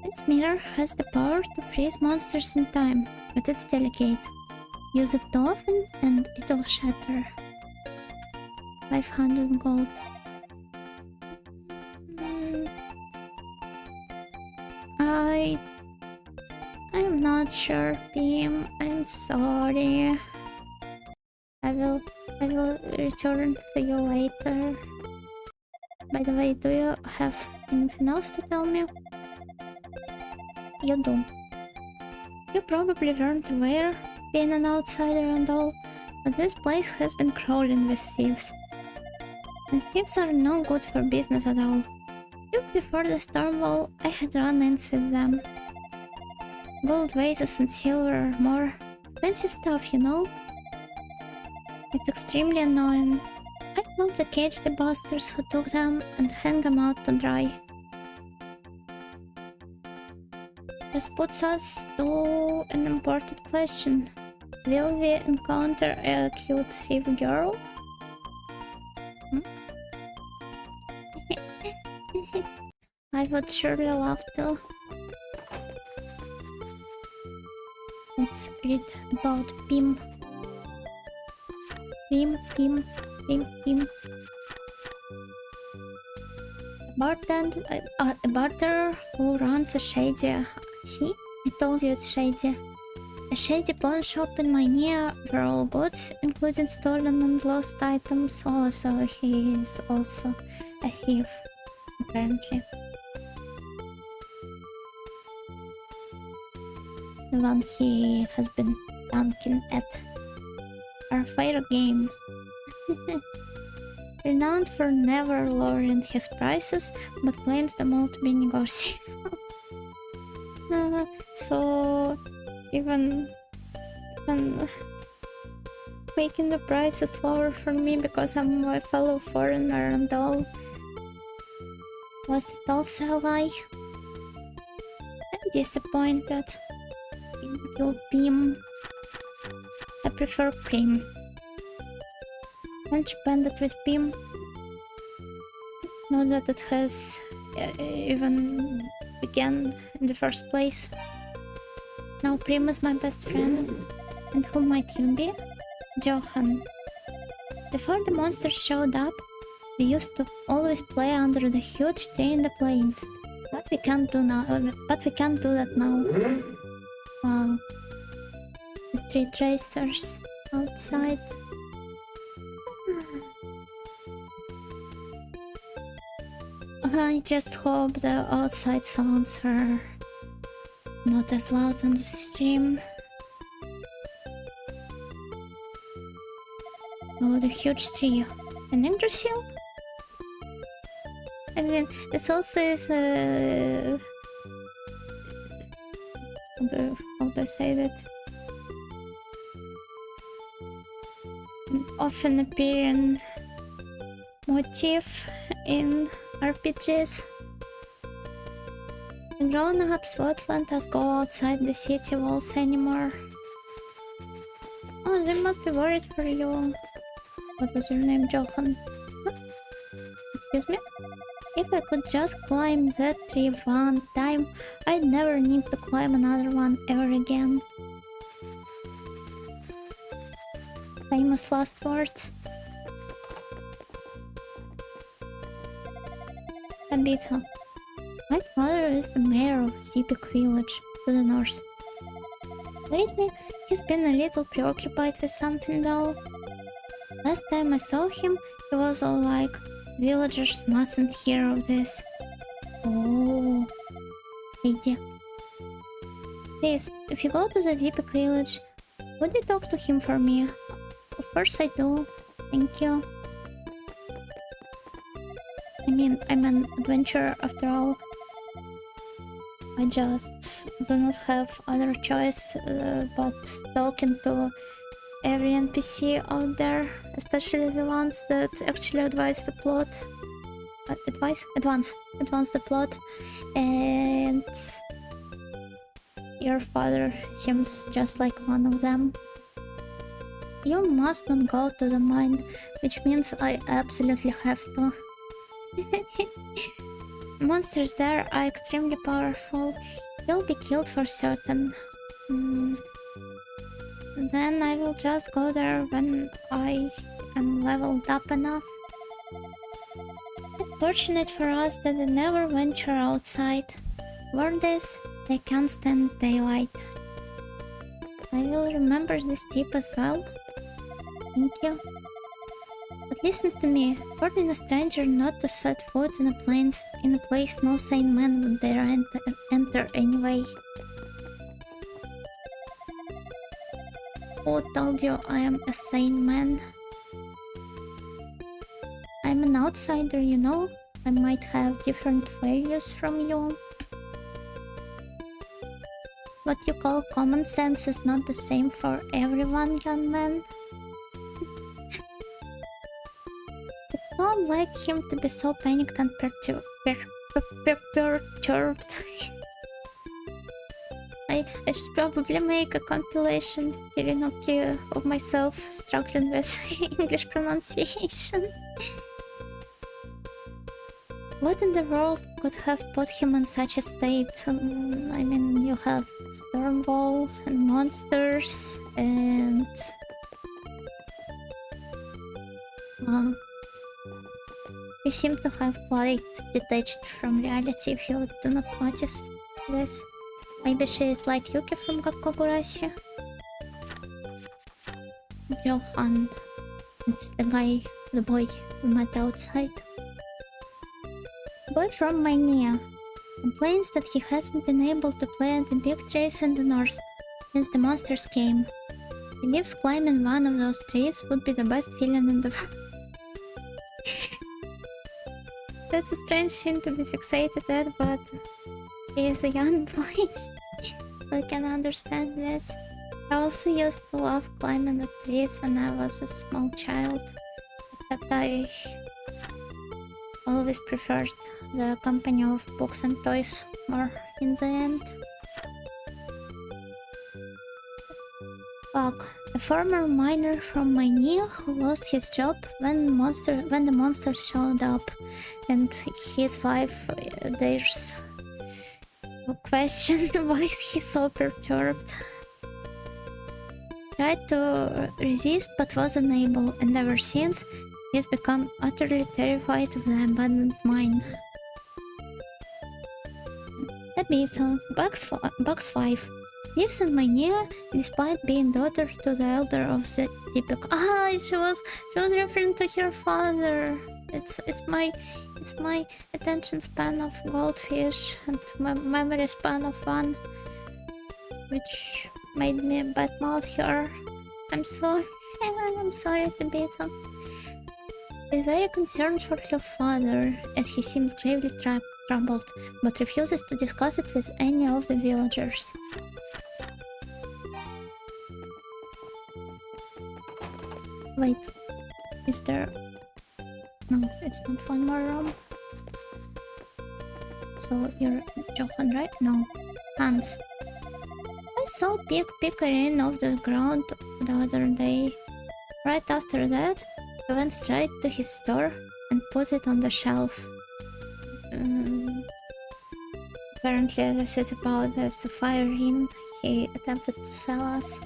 This mirror has the power to freeze monsters in time, but it's delicate. Use it too often and it'll shatter. 500 gold. I I'm not sure, Beam. I'm sorry. I will return to you later. By the way, do you have anything else to tell me? You do. You probably weren't aware, being an outsider and all, but this place has been crawling with thieves. And thieves are no good for business at all. Even before the storm wall, I had run-ins with them. Gold vases and silver, more expensive stuff, you know? It's extremely annoying. I hope to catch the bastards who took them and hang them out to dry. This puts us to an important question. Will we encounter a cute thief girl? I would surely love to. Let's read about Pim. Pim. A barter who runs a shady... See? I told you it's shady. A shady pawn shop in my near where all goods, including stolen and lost items. Oh, so he is also a thief, apparently. The one he has been dunking at. Our fair game. Renowned for never lowering his prices, but claims them all to be negotiable. So even making the prices lower for me because I'm a fellow foreigner and all. Was it also a lie? I'm disappointed. You Pim. I prefer Pim. Can't you bend it with Pim? Know that it has even began in the first place. Now Prim is my best friend. And who might you be? Johan. Before the monsters showed up, we used to always play under the huge tree in the plains. But we can't do that now. Wow. The street racers outside. I just hope the outside sounds are not as loud on the stream. Oh, the huge tree. An Yggdrasil? I mean, this also is how do I say that? An often appearing motif in RPGs. The grown-ups won't let us go outside the city walls anymore. Oh, they must be worried for you. What was your name, Johan? Huh? Excuse me? If I could just climb that tree one time, I'd never need to climb another one ever again. Famous last words. Tabitha. My father is the mayor of Zipik village to the north. Lately, he's been a little preoccupied with something though. Last time I saw him, he was all like, villagers mustn't hear of this. Oh, idea. Please, if you go to the Zipik village, would you talk to him for me? Of course I do. Thank you. I mean, I'm an adventurer after all. I just do not have other choice but talking to every NPC out there, especially the ones that actually advance the plot. Advance the plot. And your father seems just like one of them. You must not go to the mine, which means I absolutely have to. Monsters there are extremely powerful. You'll be killed for certain. Then I will just go there when I am leveled up enough. It's fortunate for us that they never venture outside. Word is, They can't stand daylight. I will remember this tip as well. Thank you. But listen to me. Warning a stranger not to set foot in a place no sane man would dare enter anyway. Who told you I am a sane man? I'm an outsider, you know. I might have different values from you. What you call common sense is not the same for everyone, young man. It's not like him to be so panicked and perturbed. I should probably make a compilation of myself struggling with English pronunciation. What in the world could have put him in such a state? I mean, you have Stormwall and monsters and... you seem to have quite detached from reality if you do not notice this. Maybe she is like Yuki from Gakogurashi. Johan. It's the boy we met outside. Boy from Mania complains that he hasn't been able to play at the big trees in the north since the monsters came. Believes climbing one of those trees would be the best feeling in the world. That's a strange thing to be fixated at, but he is a young boy. I can understand this. I also used to love climbing the trees when I was a small child, except I always preferred the company of books and toys more in the end. Fuck. A former miner from Mania who lost his job when the monsters showed up, and his wife dares question why is he so perturbed. Tried to resist but was unable, and ever since he has become utterly terrified of the abandoned mine. The Beetle, Box 5, lives in Mania despite being daughter to the elder of the typical. She was referring to her father. It's my attention span of goldfish and my memory span of one, which made me badmouth her. I'm sorry. I'm sorry, the Beetle. Is very concerned for her father, as he seems gravely troubled, but refuses to discuss it with any of the villagers. Wait, is there... No, it's not one more room. So you're Johan, right? No, Hans. I saw Pig pickering off the ground the other day. Right after that, I went straight to his store and put it on the shelf. Apparently this is about the sapphire ring he attempted to sell us.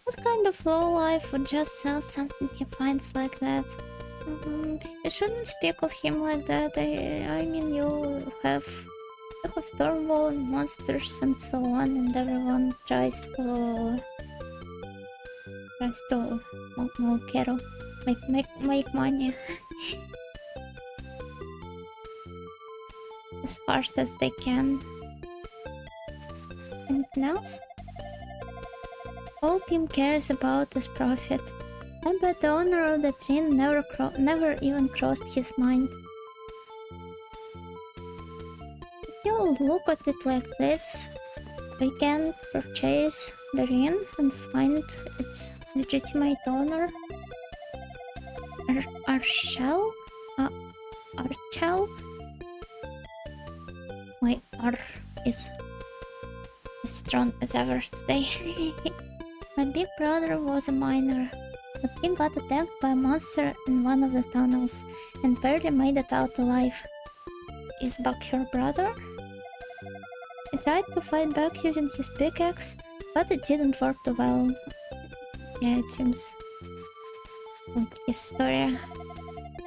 What kind of lowlife would just sell something he finds like that? You shouldn't speak of him like that. I mean, you have Stormwall and monsters and so on, and everyone tries to make money as fast as they can. Anything else? All Pim cares about is profit. I bet the owner of the train never even crossed his mind. If you look at it like this, we can purchase the ring and find its legitimate owner. Archel? Archel? My R is as strong as ever today. My big brother was a miner, but he got attacked by a monster in one of the tunnels and barely made it out alive. Is Buck your brother? He tried to fight back using his pickaxe, but it didn't work too well. Yeah, it seems like his story.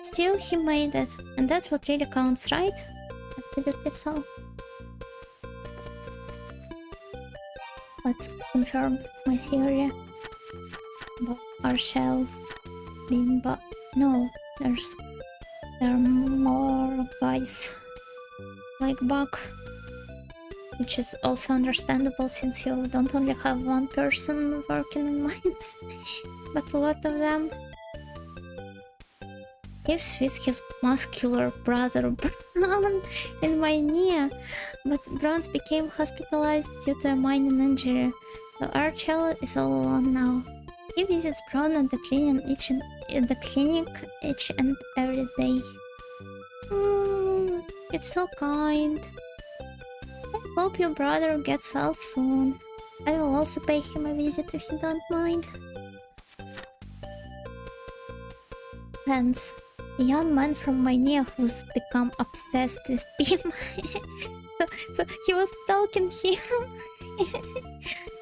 Still, he made it, and that's what really counts, right? Absolutely so. Let's confirm my theory about our shells being no, there are more guys like Buck, which is also understandable since you don't only have one person working in mines, but a lot of them. Gives with his muscular brother Brown in my knee, but Bronze became hospitalized due to a mining injury, so Archel is all alone now. He visits Brown at the clinic each and every day. It's so kind. I hope your brother gets well soon. I will also pay him a visit if you don't mind. Friends. A young man from my near who's become obsessed with Pim. so he was stalking him.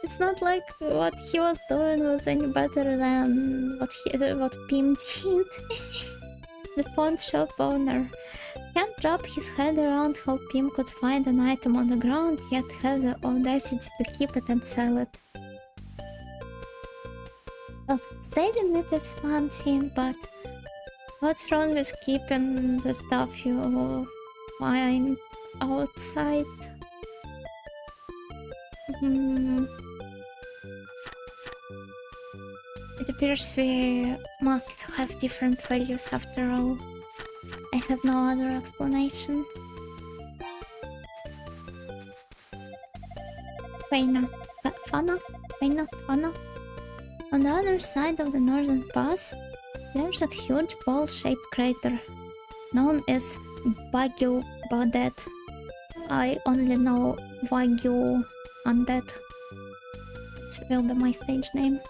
It's not like what he was doing was any better than what Pim did. The pawn shop owner can't wrap his head around how Pim could find an item on the ground yet have the audacity to keep it and sell it. Well, selling it is one thing, but what's wrong with keeping the stuff you find outside? It appears we must have different values after all. I have no other explanation. Fana. On the other side of the northern pass, there's a huge ball-shaped crater, known as Wagyu Badet. I only know Wagyu Undead. This will be my stage name.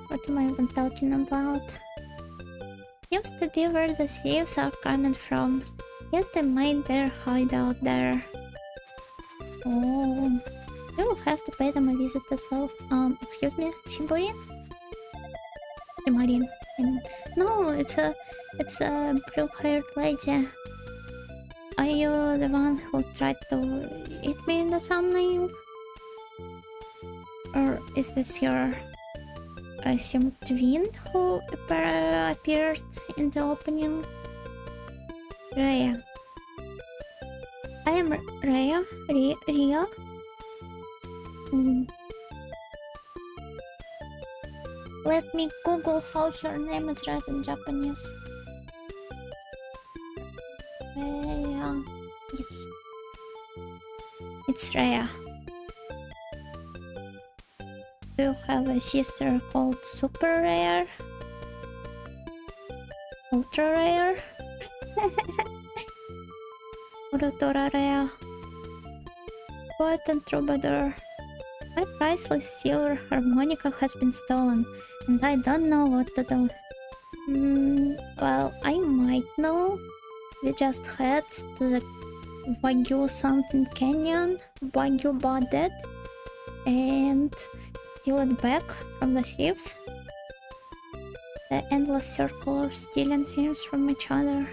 What am I even talking about? Used to be where the thieves are coming from. Yes, they made their hideout there. Oh, we will have to pay them a visit as well. Excuse me, Shimborin? Shimarin. No, it's a blue-haired lady. Are you the one who tried to eat me in the thumbnail? Or is this your assumed twin who appeared in the opening? Rhea. I am Rhea. Rhea. Let me Google how her name is read in Japanese. Rhea. Yes. It's Rhea. You have a sister called Super Rare. Ultra Rare. Ultra Rare. Poet and Troubadour. My priceless silver harmonica has been stolen, and I don't know what to do. Well, I might know. We just head to the Wagyu something canyon, Wagyu Badet, and steal it back from the thieves. The endless circle of stealing things from each other.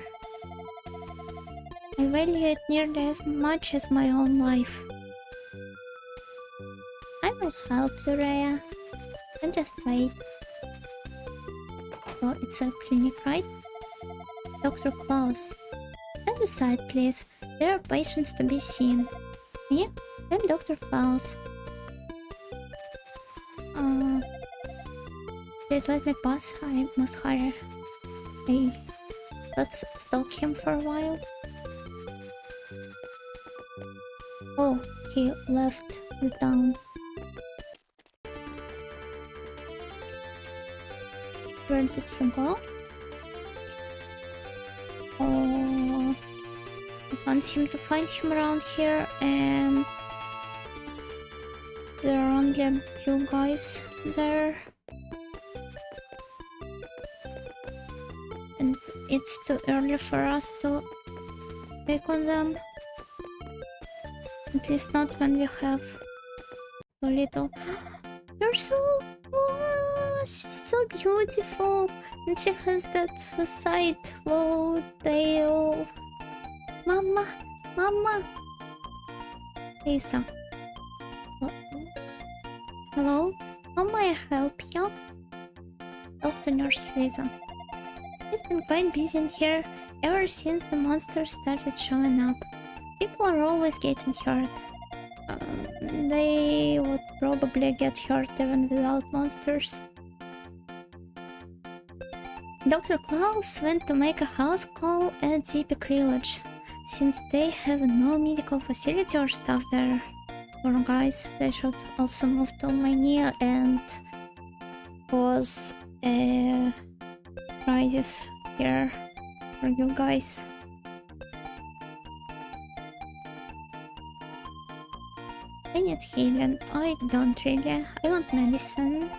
I value it nearly as much as my own life. I will help you, Rhea. And just wait. Oh, it's a clinic, right? Dr. Klaus. Stand aside, please. There are patients to be seen. Me and Dr. Klaus. Please let me pass. I must hurry. Hey, let's stalk him for a while. Oh, he left the town. Where did he go? Oh, I can't seem to find him around here, and there are only a few guys there. And it's too early for us to pick on them. At least not when we have so little. You're so... Oh, so beautiful. And she has that side low tail. Mama, Mama, Lisa. Hello? How may I help you? Talk to Nurse Lisa. It's been quite busy in here ever since the monsters started showing up. People are always getting hurt. They would probably get hurt even without monsters. Dr. Klaus went to make a house call at Zipik village, since they have no medical facility or staff there. Poor guys, they should also move to Mania and cause a crisis here for you guys. I need healing. I don't really. I want medicine.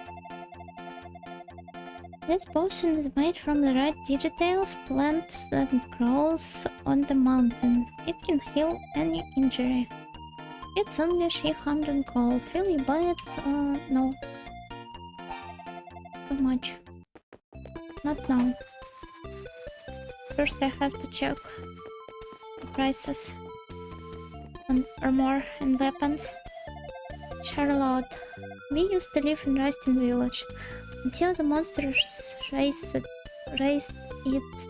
This potion is made from the red digitalis plant that grows on the mountain. It can heal any injury. It's only 300 gold. Will you buy it? No. Too much. Not now. First I have to check the prices on armor and weapons. Charlotte. We used to live in Rustin village until the monsters raised it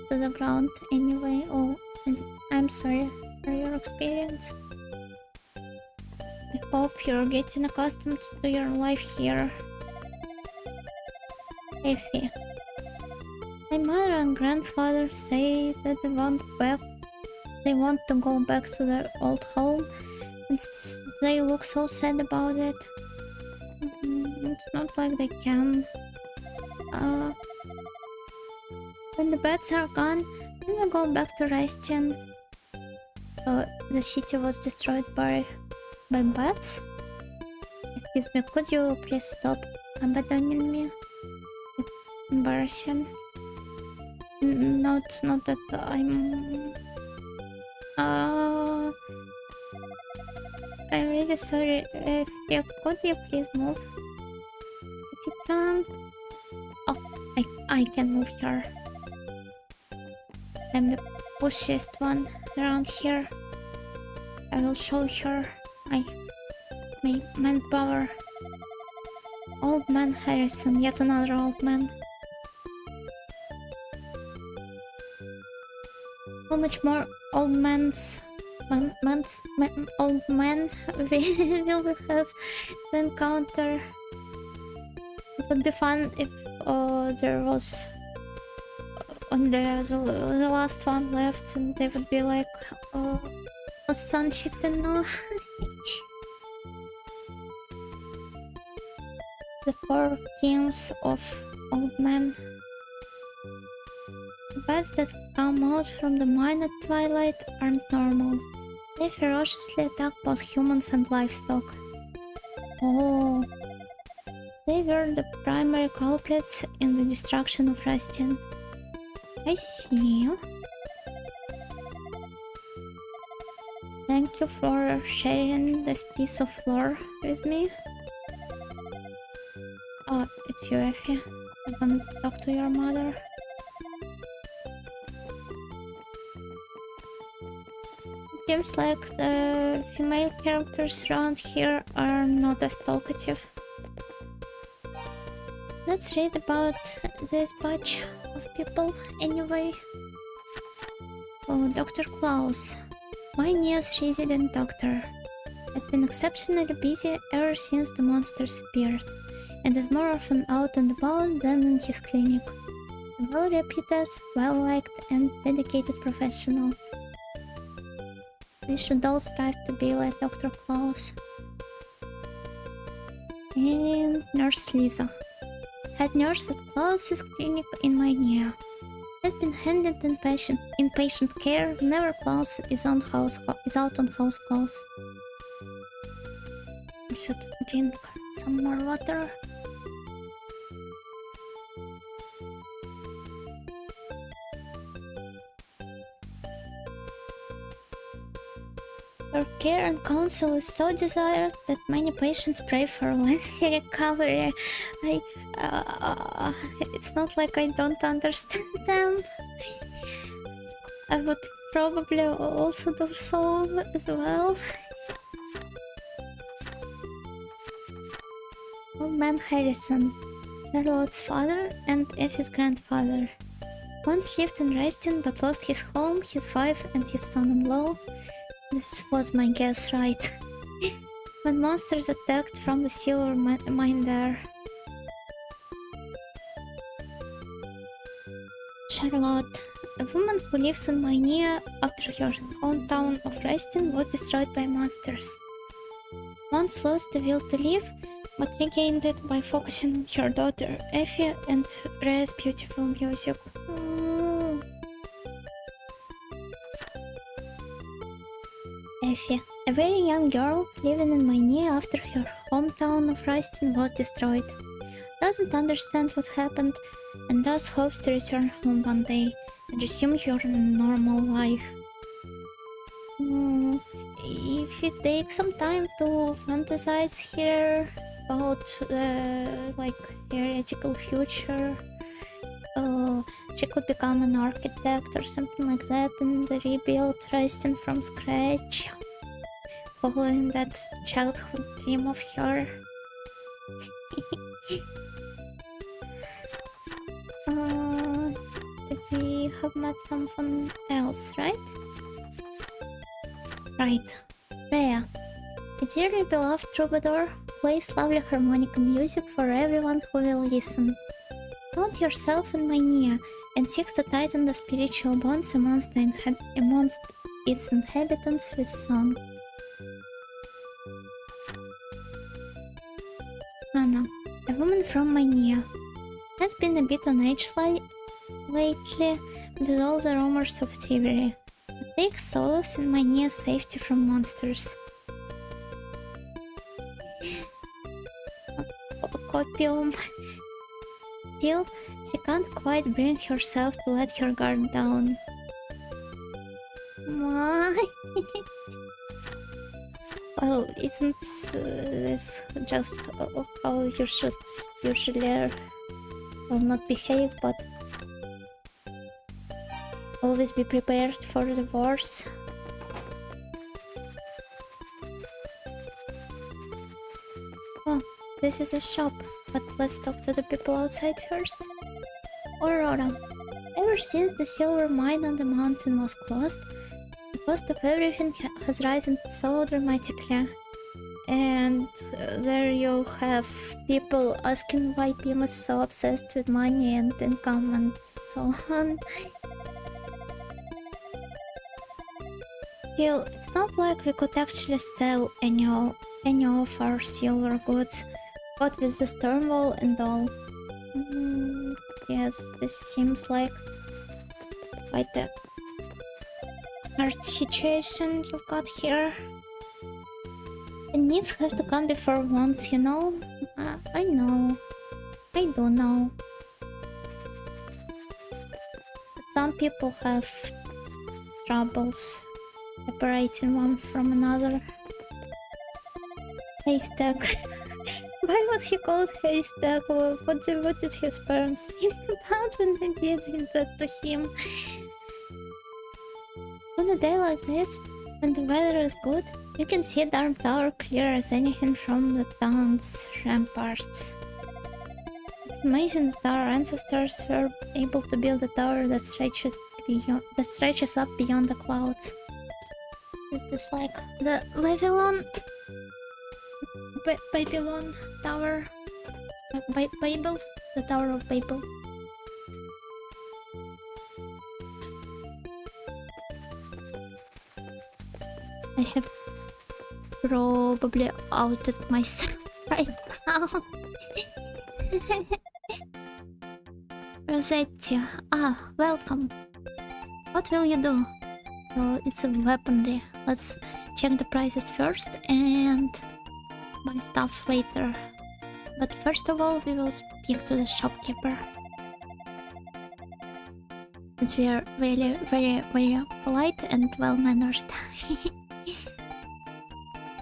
to the ground anyway. Oh, and I'm sorry for your experience. I hope you're getting accustomed to your life here. Effie. My mother and grandfather say that they want to go back to their old home, and they look so sad about it. It's not like they can. When the bats are gone, then we go back to Raistin. The city was destroyed by bats? Excuse me, could you please stop abandoning me? It's embarrassing. Not that I'm... I'm really sorry. Could you please move? If you can... Oh, I can move here. I'm the pushiest one around here. I will show her my manpower. Old man Harrison, yet another old man. How much more old men will we have to encounter? It would be fun if there was only the last one left, and they would be like, a son chicken, no? The 4 kings of old men. The bats that come out from the mine at twilight aren't normal. They ferociously attack both humans and livestock. Oh, they were the primary culprits in the destruction of Rastin. I see. Thank you for sharing this piece of lore with me. Oh, it's you, Effie. I want to talk to your mother. It seems like the female characters around here are not as talkative. Let's read about this batch of people anyway. Oh, Dr. Klaus, my niece's resident doctor, has been exceptionally busy ever since the monsters appeared, and is more often out and about than in his clinic. A well-reputed, well-liked, and dedicated professional. We should all strive to be like Dr. Klaus. And Nurse Lisa. Head nurse at Klaus's clinic in Mania. Has been handled in patient care whenever Klaus is out on house calls. I should drink some more water. Her care and counsel is so desired that many patients pray for lengthy recovery. It's not like I don't understand them. I would probably also do so as well. man Harrison, Charlotte's father and Effie's grandfather. Once lived in Reston but lost his home, his wife and his son-in-law. This was my guess, right? When monsters attacked from the silver mine there. Charlotte, a woman who lives in Minea after her hometown of Reston was destroyed by monsters. Once lost the will to live, but regained it by focusing on her daughter Effie and Rhea's beautiful music. Effie, a very young girl living in Minea after her hometown of Reston was destroyed. Doesn't understand what happened and thus hopes to return home one day and resume your normal life. If you take some time to fantasize here about like theoretical future, she could become an architect or something like that and rebuild Reston from scratch, following that childhood dream of her. We have met someone else, right? Right. Rhea, a dearly beloved troubadour, plays lovely harmonica music for everyone who will listen. Found yourself in Minea and seeks to tighten the spiritual bonds amongst its inhabitants with song. Anna, a woman from Minea, has been a bit on edge lately with all the rumors of thievery. Takes solace in Minea's safety from monsters. Copium. Still, she can't quite bring herself to let her guard down. Why? Well, isn't this just how you should usually not behave, but always be prepared for the worst. Oh, this is a shop, but let's talk to the people outside first. Aurora, ever since the silver mine on the mountain was closed, the cost of everything has risen so dramatically. And there you have people asking why Pim is so obsessed with money and income and so on. Still, it's not like we could actually sell any of our silver goods, what with the storm wall and all. Yes, this seems like quite a hard situation you've got here. The needs have to come before wants, you know? I know. I do know. But some people have troubles separating one from another. Haystack. Why was he called Haystack? What did his parents think about when they did that to him? On a day like this, when the weather is good, you can see Dark Tower clear as anything from the town's ramparts. It's amazing that our ancestors were able to build a tower that stretches up beyond the clouds. Is this like the Babylon Tower? Babel? The Tower of Babel. I have probably outed myself right now. Rossetti, welcome. What will you do? Oh, it's a weaponry. Let's check the prices first and buy stuff later. But first of all, we will speak to the shopkeeper. Since we are very, very, very polite and well-mannered.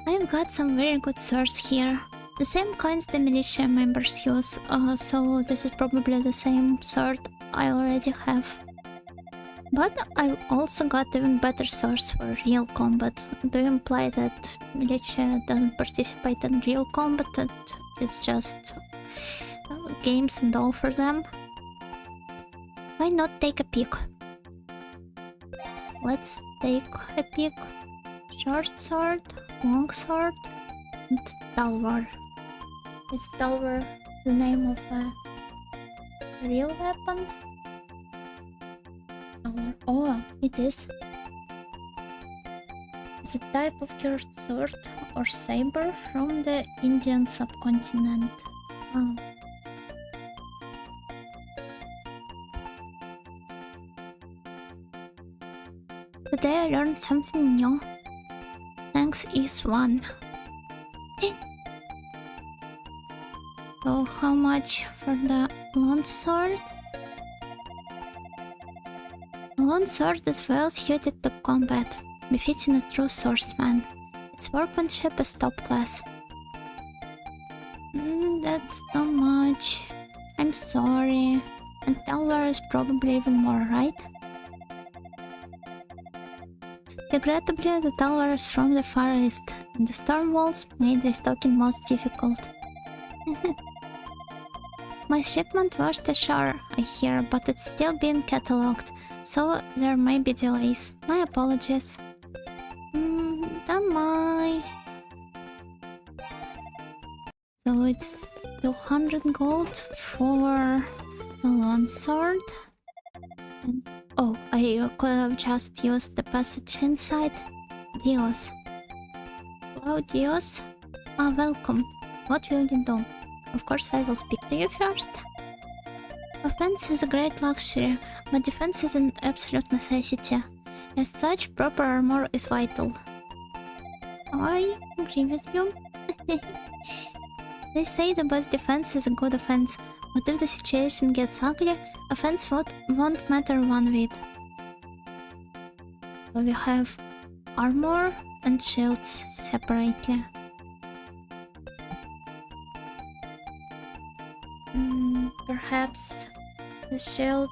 I've got some very good swords here. The same kinds the militia members use, so this is probably the same sword I already have. But I've also got even better swords for real combat. Do you imply that militia doesn't participate in real combat, that it's just games and all for them. Why not take a peek? Let's take a peek. Short sword, long sword, and Talwar. Is Talwar the name of a real weapon? Talwar. Oh, it is. It's a type of curved sword or saber from the Indian subcontinent. Oh. Today I learned something new. Thanks is one. So how much for the long sword? The long sword is well suited to combat, befitting a true swordsman. Its workmanship is top class. That's too much. I'm sorry. And Talwar is probably even more, right? Regrettably, the Talwar is from the Far East, and the storm walls made restocking most difficult. My shipment washed ashore, I hear, but it's still being catalogued, so there may be delays. My apologies. Damai. So it's 200 gold for the long sword. And oh, I could have just used the passage inside. Dios. Hello, Dios. Welcome. What will you do? Of course, I will speak to you first. Offense is a great luxury, but defense is an absolute necessity. As such, proper armor is vital. I agree with you. They say the best defense is a good offense, but if the situation gets ugly, offense won't matter one bit. So we have armor and shields separately. Perhaps the shield,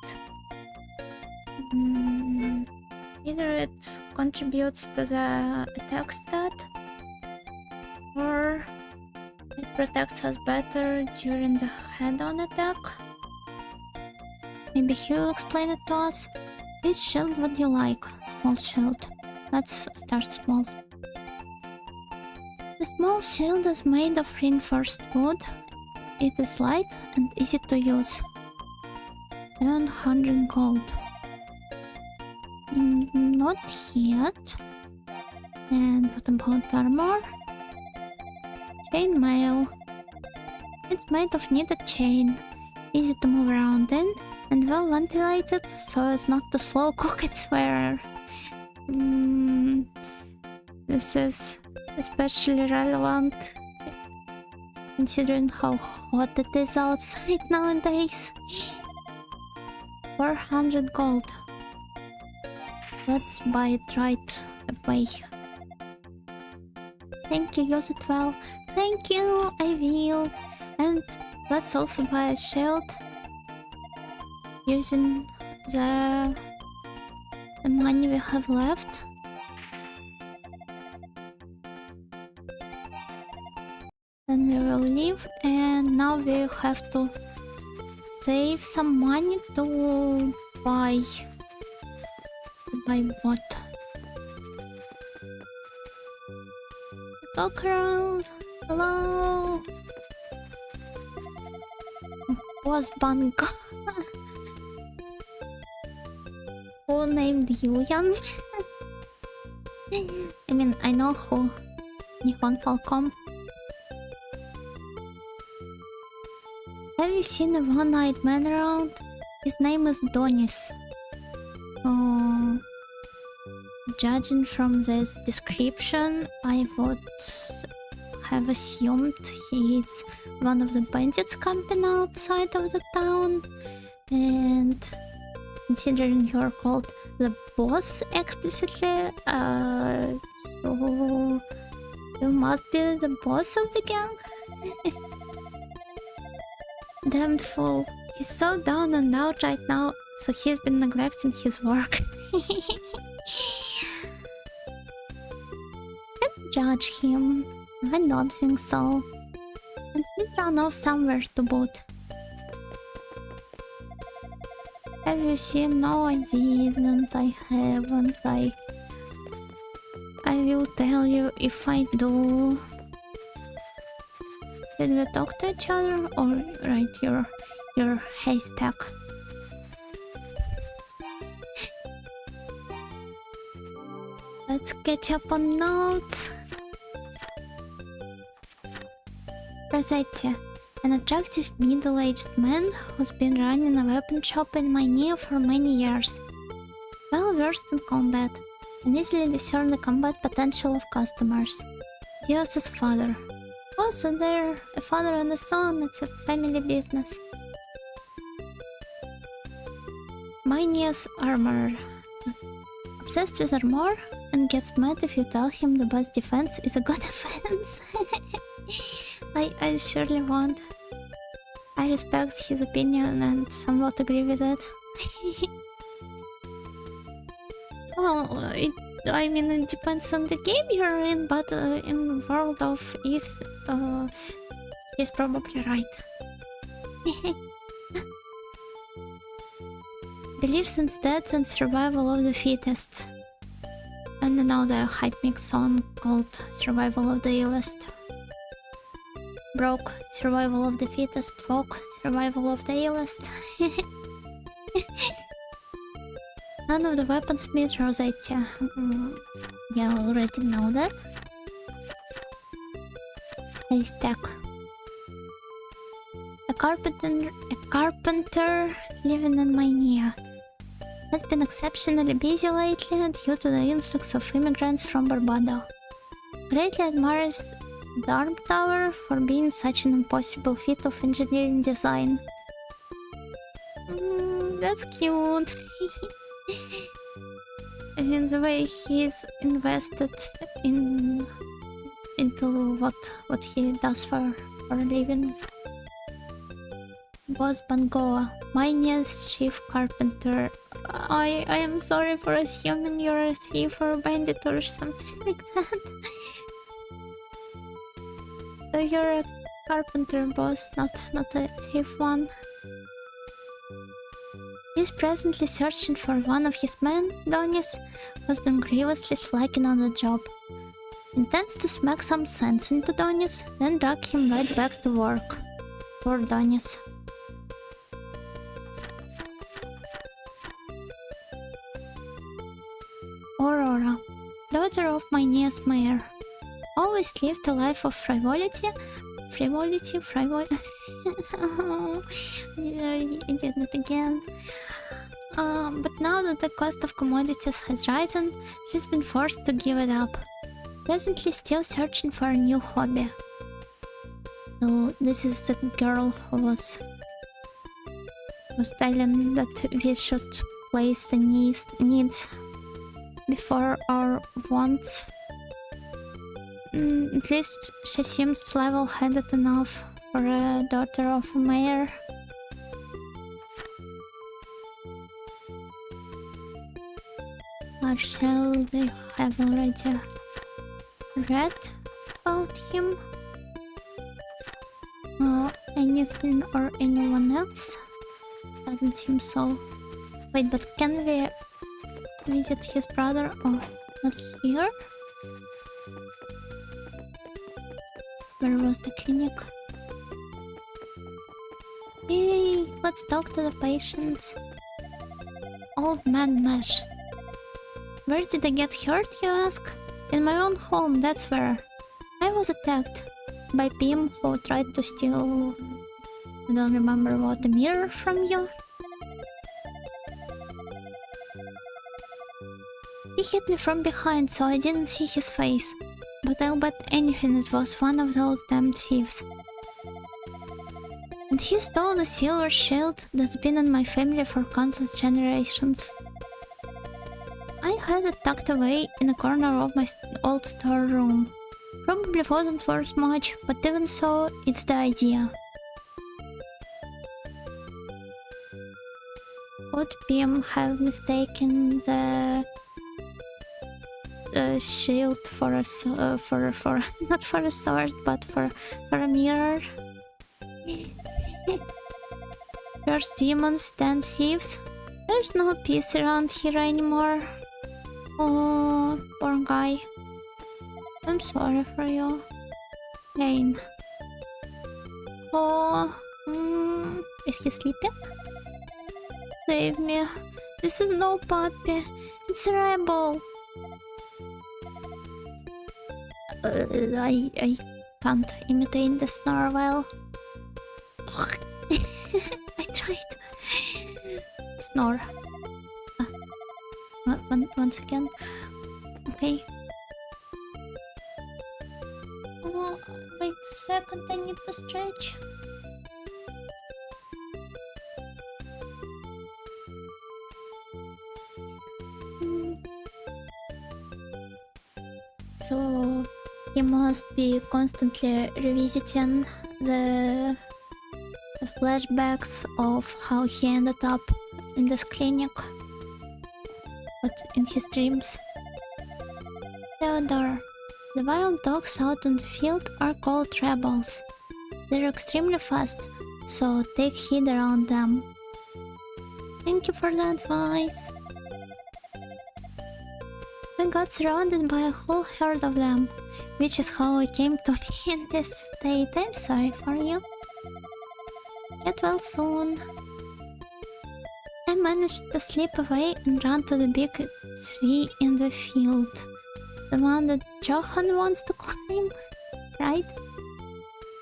either it contributes to the attack stat or it protects us better during the head-on attack. Maybe he will explain it to us. Which shield would you like? Small shield. Let's start small. The small shield is made of reinforced wood. It is light and easy to use. 700 gold. Not yet. And what about armor? Chainmail. It's made of knitted chain, easy to move around in, and well ventilated so as not to slow cook its wearer. This is especially relevant considering how hot it is outside nowadays. 400 gold. Let's buy it right away. Thank you, use it well. Thank you, I will. And let's also buy a shield using the money we have left. Then we will leave, and now we have to save some money to buy. Buy what? Talk around. Hello. Was Bango. Who named Yuyan? I mean, I know who. Nihon Falcom. Have you seen a one-eyed man around? His name is Donis. Oh, judging from this description, I would have assumed he's one of the bandits camping outside of the town. And considering you're called the boss explicitly, you must be the boss of the gang. Damned fool. He's so down and out right now, so he's been neglecting his work. Can't judge him. I don't think so. And he run off somewhere to boot. Have you seen? No, I didn't. I haven't. I will tell you if I do. Did we talk to each other or write your haystack? Let's catch up on notes. Rossetti, an attractive middle-aged man who's been running a weapon shop in Mania for many years. Well versed in combat, and easily discern the combat potential of customers. Dios's father. Oh, so they're a father and a son, it's a family business. Mania's armor. Obsessed with armor and gets mad if you tell him the best defense is a good offense. I surely won't. I respect his opinion and somewhat agree with it. Well, I mean, it depends on the game you're in, but in World of East, he's probably right. Believes in stats and survival of the fittest. And another hype mix song called Survival of the Illest. Broke, survival of the fittest. Folk, survival of the illest. Son of the weaponsmith Rossetti. Yeah, I already know that. Haystack. A carpenter living in Mania. Has been exceptionally busy lately due to the influx of immigrants from Barbados. Greatly admires the Arm Tower for being such an impossible feat of engineering design. That's cute. I mean, the way he's invested into what he does for a living. Boss Bangoa, Mania's chief carpenter. I am sorry for assuming you're a thief or a bandit or something like that. So you're a carpenter boss, not a thief one. He's presently searching for one of his men, Donis, who's been grievously slacking on the job. Intends to smack some sense into Donis, then drag him right back to work. Poor Donis. Aurora, daughter of Mania's mayor. Always lived a life of frivolity. I did it again. But now that the cost of commodities has risen, she's been forced to give it up. Presently still searching for a new hobby. So this is the girl who was telling that we should place the needs before our wants. At least she seems level-headed enough for a daughter of a mayor. What shall we have already read about him? Anything or anyone else? Doesn't seem so. Wait, but can we visit his brother? Oh, not here? Where was the clinic? Yay! Let's talk to the patients. Old man Mesh. Where did I get hurt, you ask? In my own home, that's where. I was attacked by Pim, who tried to steal... I don't remember what, a mirror from you? He hit me from behind, so I didn't see his face. But I'll bet anything it was one of those damned thieves. And he stole the silver shield that's been in my family for countless generations. I had it tucked away in a corner of my old storeroom. Probably wasn't worth much, but even so, it's the idea. Could Pim have mistaken the shield for a not for a sword, but for a mirror? First demons, then thieves. There's no peace around here anymore. Oh, poor guy. I'm sorry for you. Pain. Oh, is he sleeping? Save me. This is no puppy. It's a rebel. I can't imitate the snore well. I tried. Snore. Once again. Okay. Oh, wait a second, I need to stretch. So he must be constantly revisiting the flashbacks of how he ended up in this clinic, but in his dreams. Theodore, the wild dogs out in the field are called rebels. They're extremely fast, so take heed around them. Thank you for the advice. I got surrounded by a whole herd of them, which is how I came to be in this state. I'm sorry for you. Get well soon. I managed to slip away and run to the big tree in the field. The one that Johan wants to climb, right?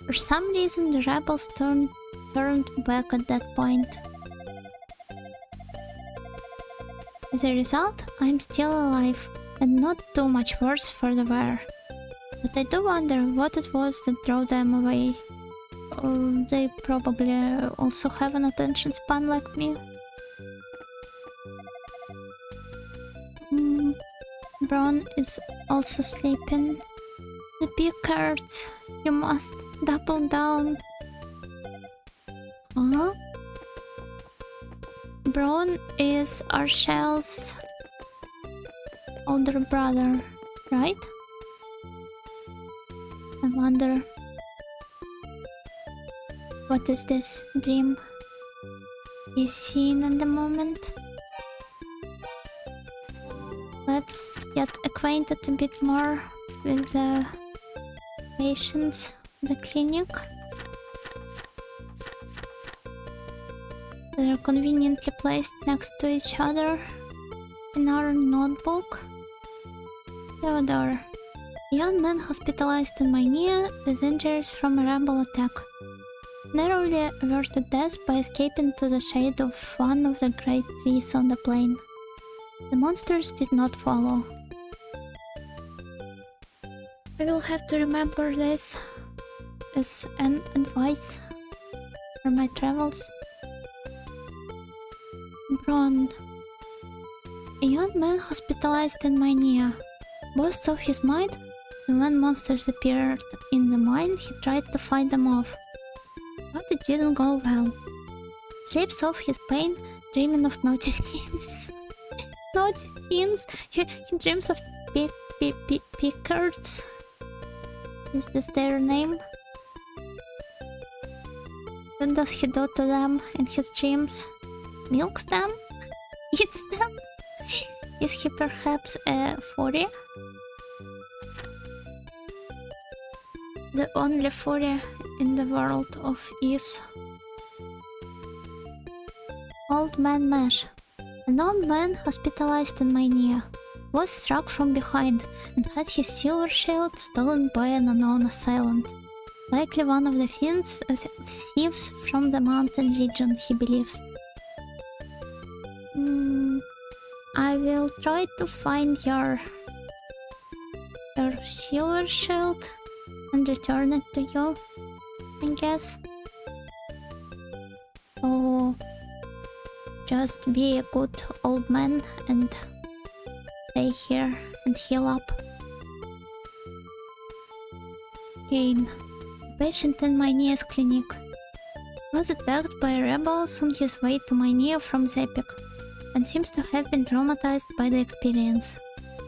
For some reason the rebels turned back at that point. As a result, I'm still alive, and not too much worse for the wear. But I do wonder what it was that drove them away. Or they probably also have an attention span like me. Braun is also sleeping. The big cards, you must double down. Huh? Braun is Arshell's older brother, right? I wonder, what is this dream he's seeing at the moment? Let's get acquainted a bit more with the patients in the clinic. They're conveniently placed next to each other in our notebook. Theodore, a young man hospitalized in Mania with injuries from a rebel attack. Narrowly averted death by escaping to the shade of one of the great trees on the plain. The monsters did not follow. I will have to remember this as an advice for my travels. Braun, a young man hospitalized in Mania. Boasts of his might, so when monsters appeared in the mine, he tried to fight them off. But it didn't go well. Sleeps off his pain, dreaming of naughty things. Naughty things? He dreams of pickards. Is this their name? What does he do to them in his dreams? Milks them? Eats them? Is he perhaps a furry? The only furry in the world of Is. Old Man Mesh. An old man hospitalized in Mania was struck from behind and had his silver shield stolen by an unknown assailant. Likely one of the thieves from the mountain region, he believes. I will try to find your silver shield and return it to you, I guess. Oh, just be a good old man and stay here and heal up. Kane, patient in Mania's clinic, was attacked by rebels on his way to Mania from Zepik, and seems to have been traumatized by the experience.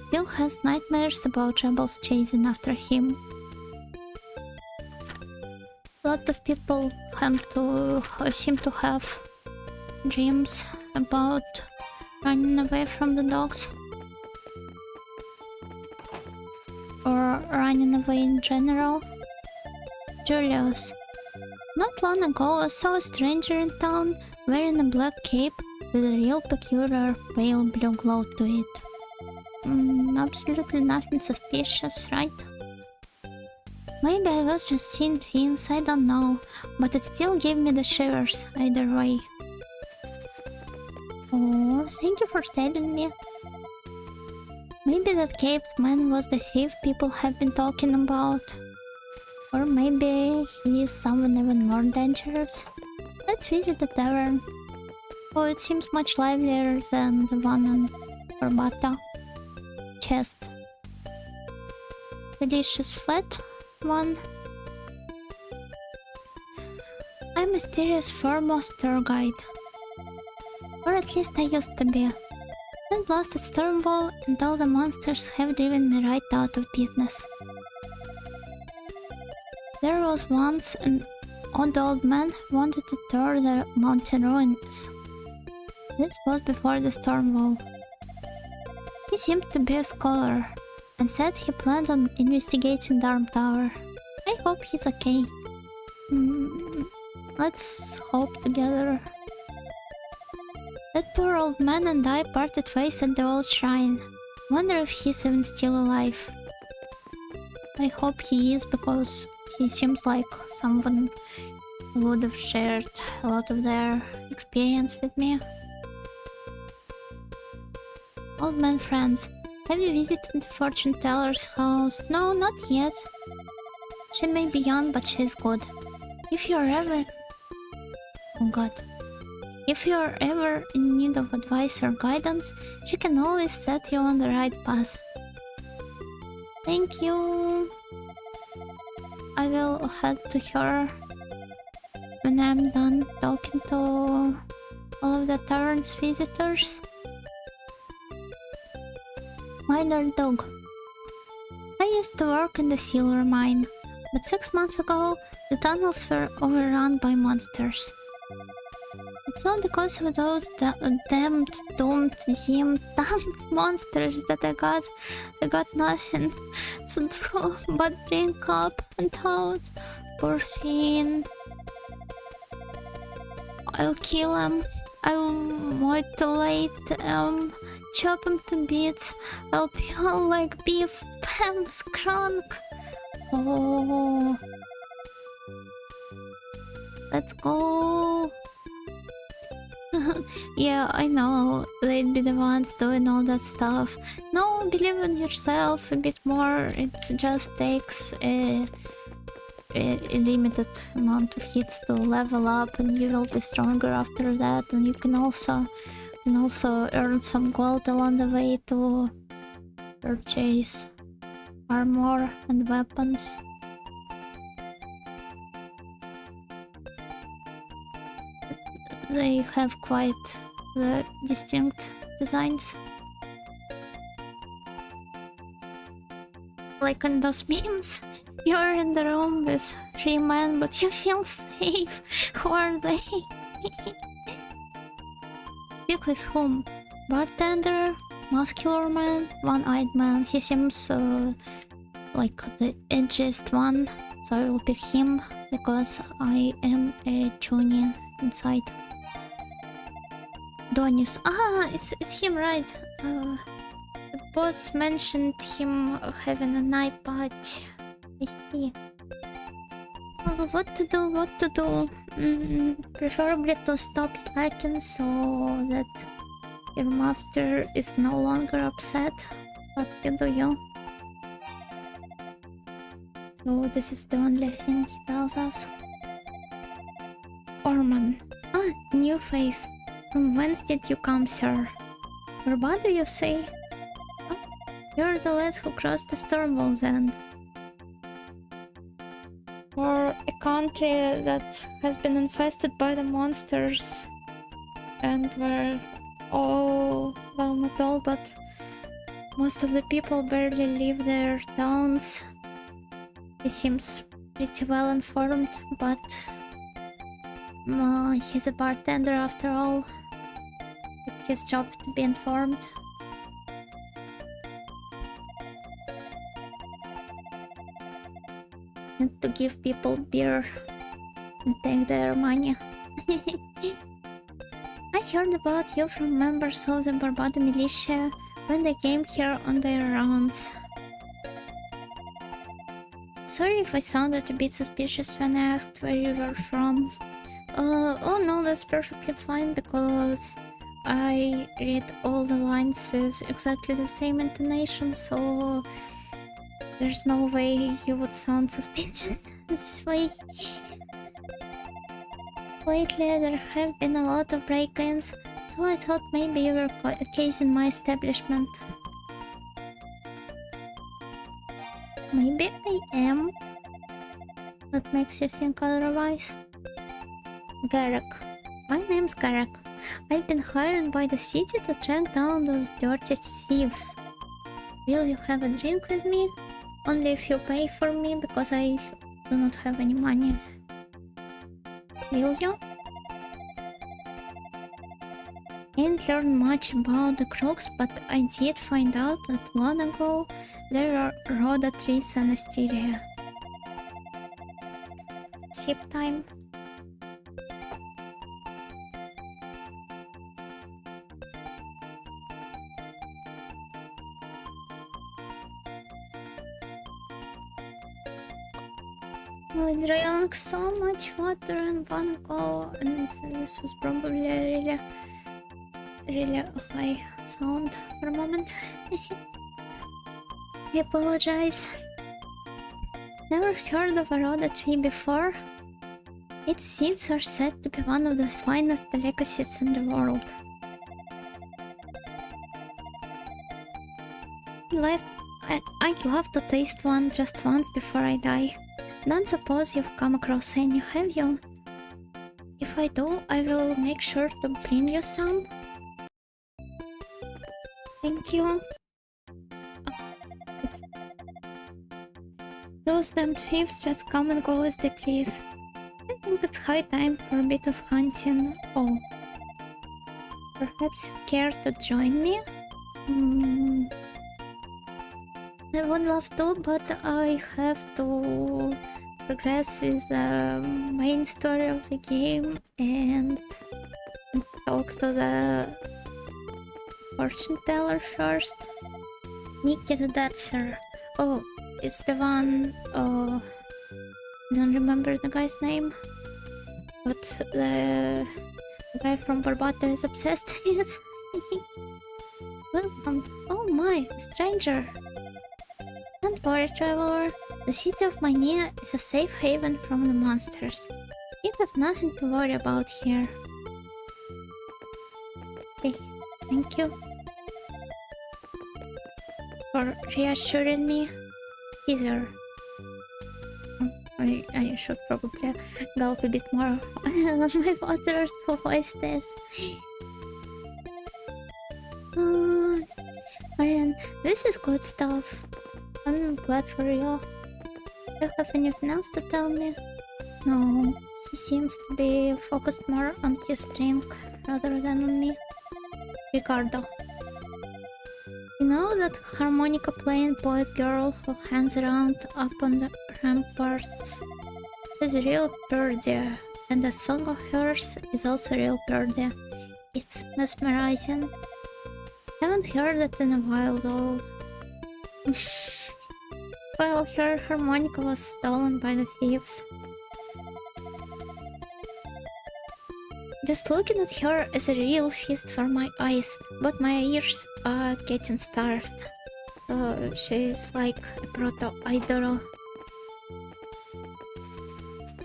Still has nightmares about rebels chasing after him. A lot of people seem to have dreams about running away from the dogs. Or running away in general. Julius. Not long ago, I saw a stranger in town wearing a black cape with a real peculiar pale blue glow to it. Absolutely nothing suspicious, right? Maybe I was just seeing things, I don't know, but it still gave me the shivers either way. Oh, thank you for telling me. Maybe that caped man was the thief people have been talking about. Or maybe he is someone even more dangerous. Let's visit the tavern. Oh, it seems much livelier than the one on Corbata. Chest. Delicious flat one. I'm mysterious foremost tour guide. Or at least I used to be. Then blasted Stormwall and all the monsters have driven me right out of business. There was once an old man who wanted to tour the mountain ruins. This was before the Stormwall. He seemed to be a scholar and said he planned on investigating Darm Tower. I hope he's okay. Let's hope together. That poor old man and I parted ways at the old shrine. Wonder if he's even still alive. I hope he is, because he seems like someone who would have shared a lot of their experience with me. Old man friends, have you visited the fortune teller's house? No, not yet. She may be young, but she's good. If you're ever... Oh god. If you're ever in need of advice or guidance, she can always set you on the right path. Thank you. I will head to her when I'm done talking to all of the tavern's visitors. Miner dog. I used to work in the silver mine, but 6 months ago the tunnels were overrun by monsters. It's all because of those damned monsters that I got nothing to do but drink up and out. Poor thing. I'll kill him. I'll mutilate him. Chop him to bits. I'll peel like beef. Bam, scrunk. Oh. Let's go. Yeah, I know they'd be the ones doing all that stuff. No, believe in yourself a bit more. It just takes a limited amount of hits to level up, and you will be stronger after that. And you can also earn some gold along the way to purchase armor and weapons. They have quite the distinct designs. Like on those memes, you're in the room with 3 men, but you feel safe. Who are they? Speak with whom? Bartender? Muscular man? One-eyed man? He seems like the edgiest one, so I will pick him because I am a Chunin inside. Donis. Ah, it's him, right? The boss mentioned him having an eye patch. I see. What to do? Preferably to stop slacking so that your master is no longer upset. What can do you? So this is the only thing he tells us. Omen. Ah, new face. From whence did you come, sir? Barbado, you say? Oh, you're the lad who crossed the Stormwall then. For a country that has been infested by the monsters and where all, well, not all, but most of the people barely leave their towns. He seems pretty well informed, but he's a bartender after all. It's his job to be informed. And to give people beer and take their money. I heard about you from members of the Barbado militia when they came here on their rounds. Sorry if I sounded a bit suspicious when I asked where you were from. Oh no, that's perfectly fine because I read all the lines with exactly the same intonation, so there's no way you would sound suspicious this way. Lately there have been a lot of break-ins, so I thought maybe you were a case in my establishment. Maybe I am. What makes you think otherwise? Garrick. My name's Garrick. I've been hired by the city to track down those dirty thieves. Will you have a drink with me? Only if you pay for me, because I do not have any money. Will you? I didn't learn much about the crooks, but I did find out that long ago there are rhoda trees in Asteria. Sip time. I drank so much water in one go, and this was probably a really high sound for a moment. I apologize. Never heard of a rhoda tree before. Its seeds are said to be one of the finest delicacies in the world. I'd love to taste one just once before I die. Don't suppose you've come across any, have you? If I do, I will make sure to bring you some. Thank you. Those damn thieves just come and go as they please. I think it's high time for a bit of hunting. Oh. Perhaps you'd care to join me? I would love to, but I have to progress with the main story of the game and talk to the fortune teller first. Nikki the Dancer. Oh, it's the one. I don't remember the guy's name, but the guy from Barbado is obsessed with. Welcome. Oh my, stranger. Don't worry, traveler. The city of Mania is a safe haven from the monsters. You have nothing to worry about here. Okay, thank you for reassuring me. Caesar. I should probably gulp a bit more on my water to voice this. And this is good stuff. I'm glad for you. Do you have anything else to tell me? No, he seems to be focused more on his drink rather than on me. Ricardo. You know that harmonica playing poet girl who hangs around up on the ramparts? She's a real birdie, and a song of hers is also real birdie. It's mesmerizing. Haven't heard it in a while though. Well, her harmonica was stolen by the thieves. Just looking at her is a real feast for my eyes, but my ears are getting starved. So she's like a proto-idol.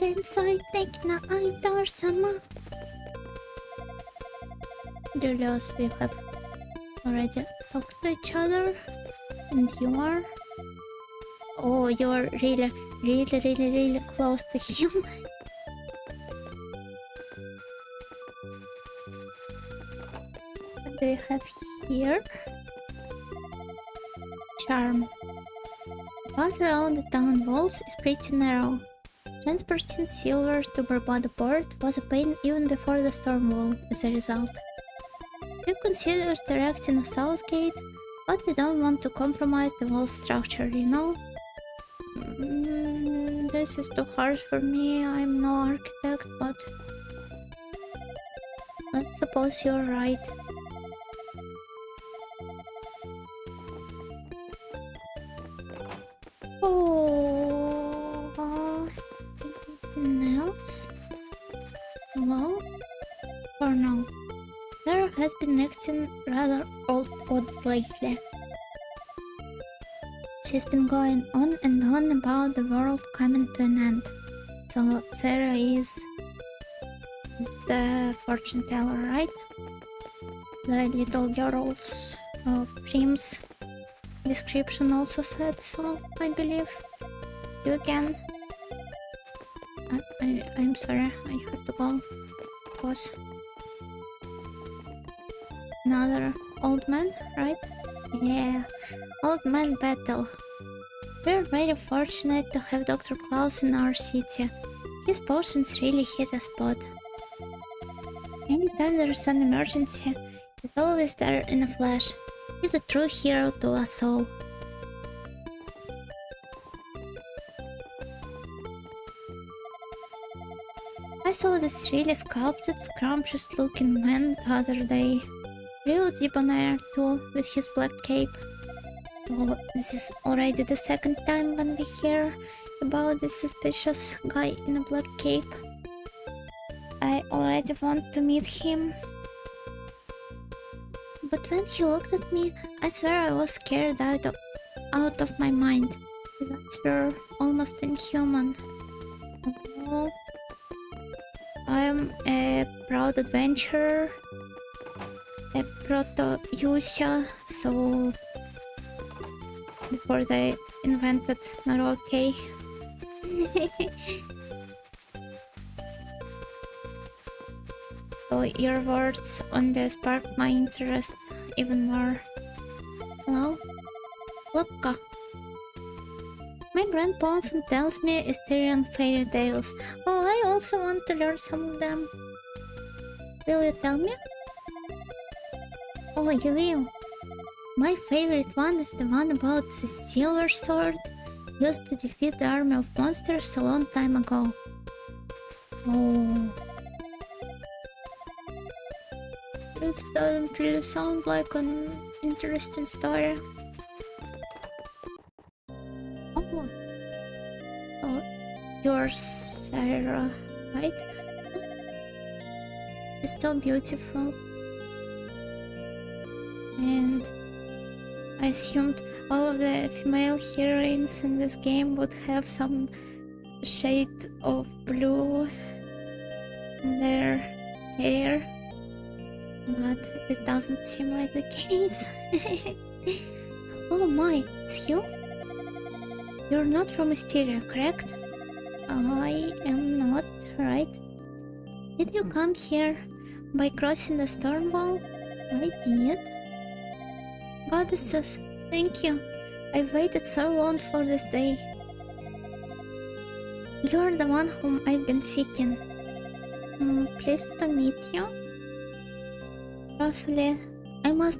Inside na idol sama. Julius, we have already talked to each other. And you are? Oh, you're really close to him. What do you have here? Charm. The path around the town walls is pretty narrow. Transporting silver to Barbado port was a pain even before the storm wall. As a result, we considered erecting a south gate, but we don't want to compromise the wall structure, you know? This is too hard for me. I'm no architect, but let's suppose you're right. Oh, anything else? Hello? Or no? Sarah has been acting rather odd lately. She's been going on and on about the world coming to an end. So Sarah is the fortune teller, right? The little girl's Prim's description also said so, I believe. You again. I'm sorry, I have to go. Pause. Another old man, right? Yeah, old man battle. We're very fortunate to have Dr. Klaus in our city. His potions really hit a spot. Anytime there's an emergency, he's always there in a flash. He's a true hero to us all. I saw this really sculpted, scrumptious looking man the other day. Real debonair too, with his black cape. Oh, this is already the second time when we hear about this suspicious guy in a black cape. I already want to meet him. But when he looked at me, I swear I was scared out of my mind. His eyes were almost inhuman. Oh, I am a proud adventurer. A proto-Yusha, so before they invented Naroke. So your words on this sparked my interest even more. Hello? Lopka. My grandpa often tells me Asterian fairy tales. Oh, I also want to learn some of them. Will you tell me? Oh, you will. My favorite one is the one about the silver sword used to defeat the army of monsters a long time ago. Oh. This doesn't really sound like an interesting story. Oh. So, you're Sarah, right? She's so beautiful. And I assumed all of the female heroines in this game would have some shade of blue in their hair, but this doesn't seem like the case. Oh my, it's you? You're not from Mysteria, correct? I am not, right? Did you come here by crossing the storm wall? I did. Goddesses, thank you. I've waited so long for this day. You're the one whom I've been seeking. Pleased to meet you. Rosalie, I must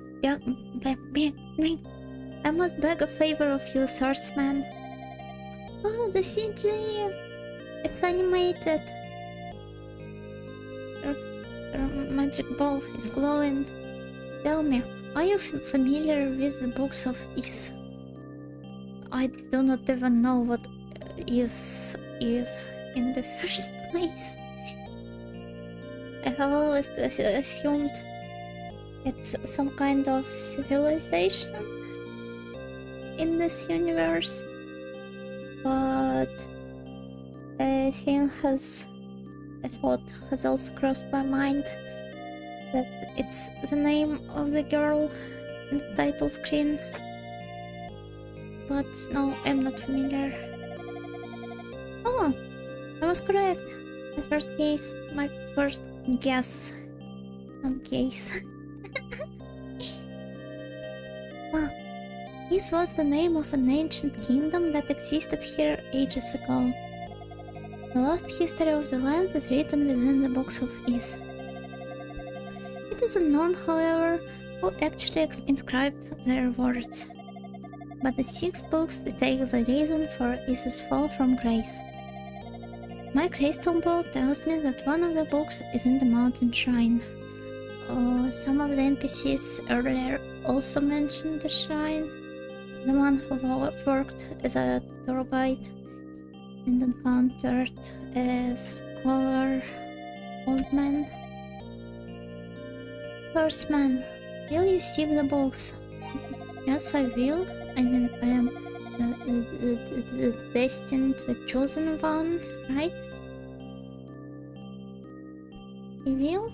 beg a favor of you, swordsman. Oh, the CG! It's animated. Your magic ball is glowing. Tell me, are you familiar with the books of Is? I do not even know what Is in the first place. I have always assumed it's some kind of civilization in this universe, but a thought has also crossed my mind that it's the name of the girl in the title screen. But no, I'm not familiar. Oh, I was correct. My first guess. Not guess. Wow. This was the name of an ancient kingdom that existed here ages ago. The lost history of the land is written within the box of Is. It is unknown, however, who actually inscribed their words. But the 6 books detail the reason for Is's fall from grace. My crystal ball tells me that one of the books is in the mountain shrine. Some of the NPCs earlier also mentioned the shrine. The one who worked as a tour guide and encountered a scholar old man. First man, will you seek the books? Yes, I will. I mean, I am the destined, the chosen one, right? You will?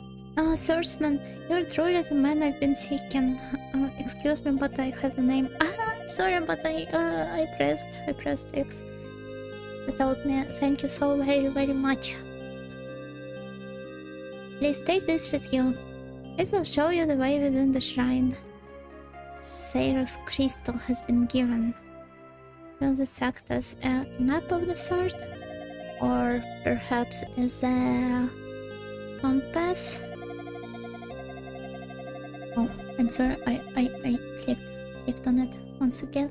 Swordsman, you're truly the man I've been seeking. Excuse me, but I have the name. I'm sorry, but I pressed X. Without me, thank you so very much. Please take this with you. It will show you the way within the shrine. Sayr's crystal has been given. Will this act as a map of the sort? Or perhaps as a compass? Oh, I'm sorry, I clicked on it once again.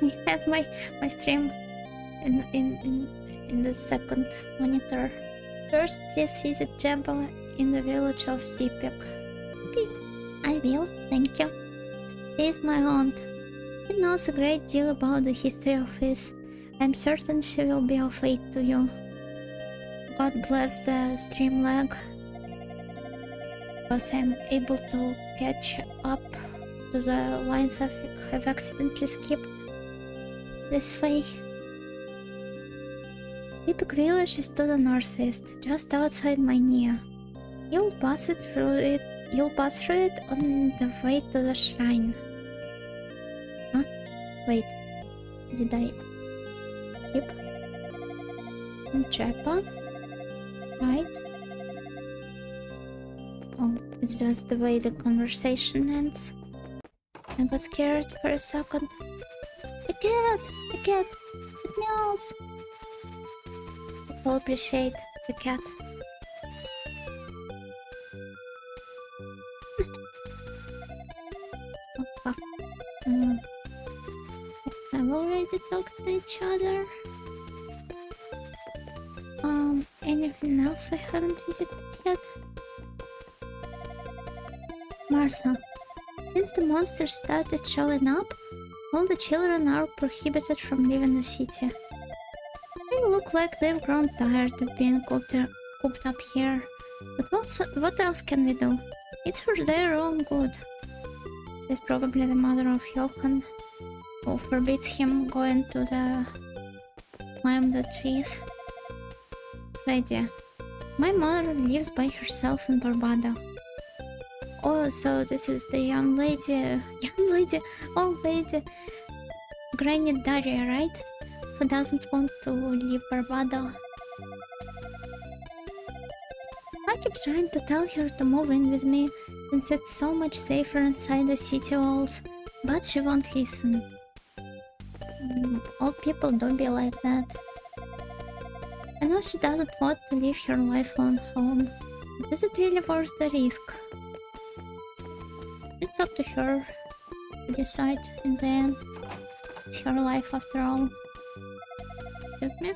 I have my stream in the second monitor. First, please visit Jabba in the village of Zipek. Okay, I will, thank you. She is my aunt. She knows a great deal about the history of his. I'm certain she will be of aid to you. God bless the stream lag, because I'm able to catch up to the lines I have accidentally skipped. This way. Zipek village is to the northeast, just outside Mania. You'll pass through it on the way to the shrine. Huh? Wait. Did I skip? Japa? Right? Oh, it's just the way the conversation ends. I got scared for a second. The cat! It meows! Let's all appreciate the cat. Oh fuck. I've already talked to each other. Anything else I haven't visited yet? Martha. Since the monsters started showing up, all the children are prohibited from leaving the city. They look like they've grown tired of being cooped up here. But what else can we do? It's for their own good. She's probably the mother of Johann, who forbids him going to climb the trees. Idea. My mother lives by herself in Barbada. Oh, so this is the old lady, Granny Daria, right? Who doesn't want to leave Barbada. I keep trying to tell her to move in with me, since it's so much safer inside the city walls, but she won't listen. Old people don't be like that. I know she doesn't want to leave her lifelong home, but is it really worth the risk? It's up to her to decide in the end. It's her life after all. Excuse me?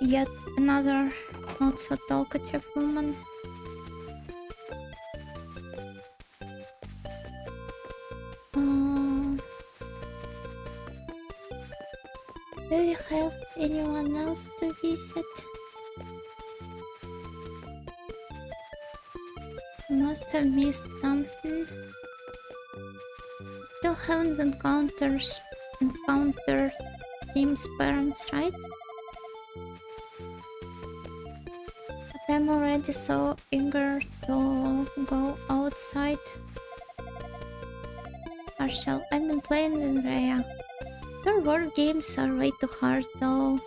Yet another not so talkative woman. Do you have anyone else to visit? Must have missed something. Still haven't encountered Tim's parents, right? But I'm already so eager to go outside. Marshall, I've been playing with Rhea. Her board games are way too hard though.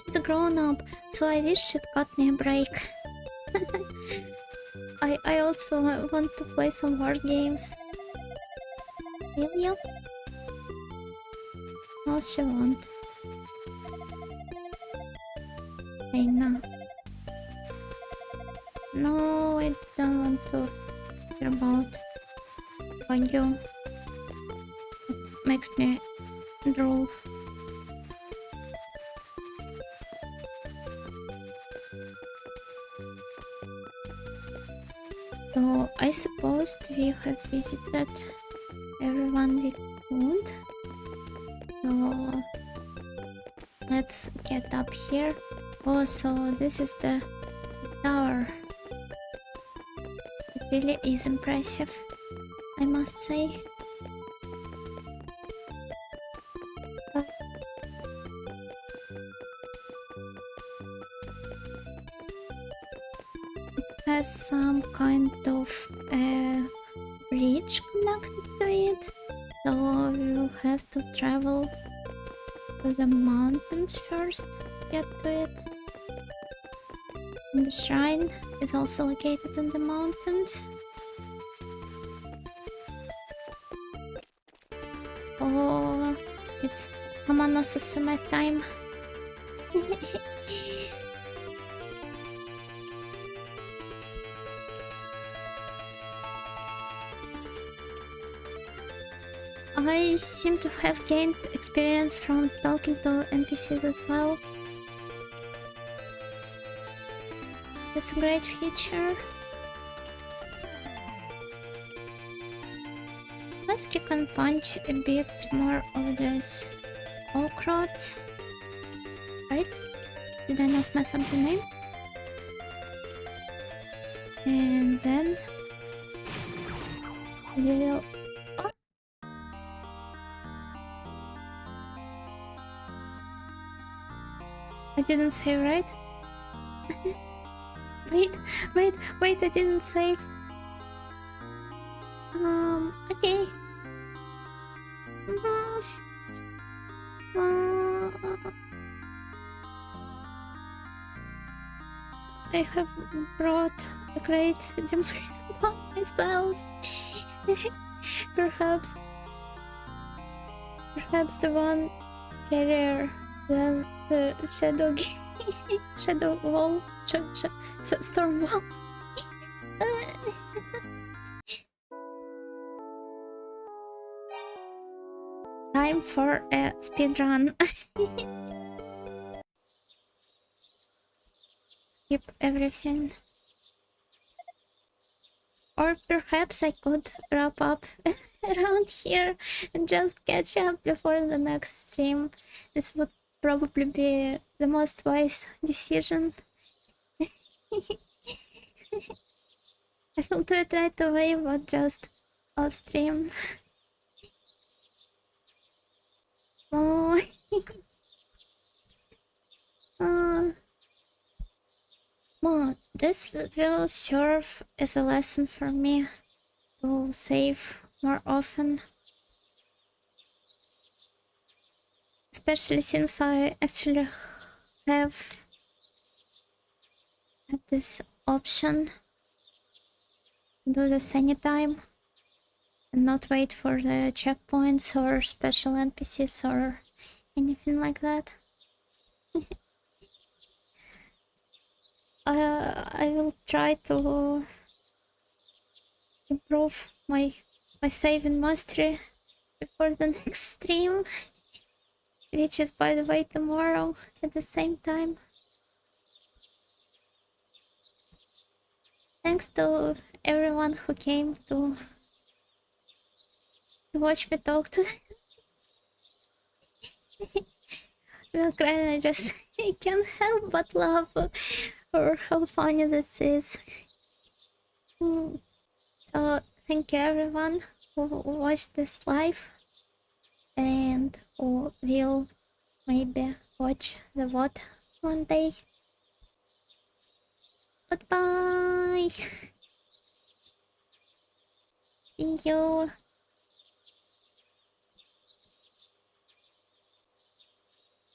She's a grown up, so I wish she'd cut me a break. I also want to play some board games. Will you? How she want? Hey, no. No, I don't want to hear about you. It makes me drool. So I suppose we have visited everyone we could. So let's get up here. Oh, so this is the tower. It really is impressive, I must say. But it has some kind of bridge connected to it, so we will have to travel to the mountains first to get to it. And the shrine is also located in the mountains. Oh, it's Hamano Susume time. I seem to have gained experience from talking to NPCs as well. That's a great feature. Let's kick and punch a bit more of this oak rot. Right? Did I not mess up the name? And then we'll... Oh. I didn't save, right? Wait, I didn't save. Okay. I have brought a great demotion upon myself. Perhaps the one scarier than the shadow shadow wall, storm wall. Time for a speedrun. Skip everything. Or perhaps I could wrap up around here and just catch up before the next stream. This would probably be the most wise decision. I will do it right away, but just off stream. Oh. Well, this will serve as a lesson for me to save more often. Especially since I actually have this option to do this anytime and not wait for the checkpoints or special NPCs or anything like that. I will try to improve my saving mastery before the next stream, which is, by the way, tomorrow at the same time. Thanks to everyone who came to watch me talk to well, crying, I just can't help but laugh or how funny this is. So thank you everyone who watched this live and who will maybe watch the VOD one day. Goodbye. See you.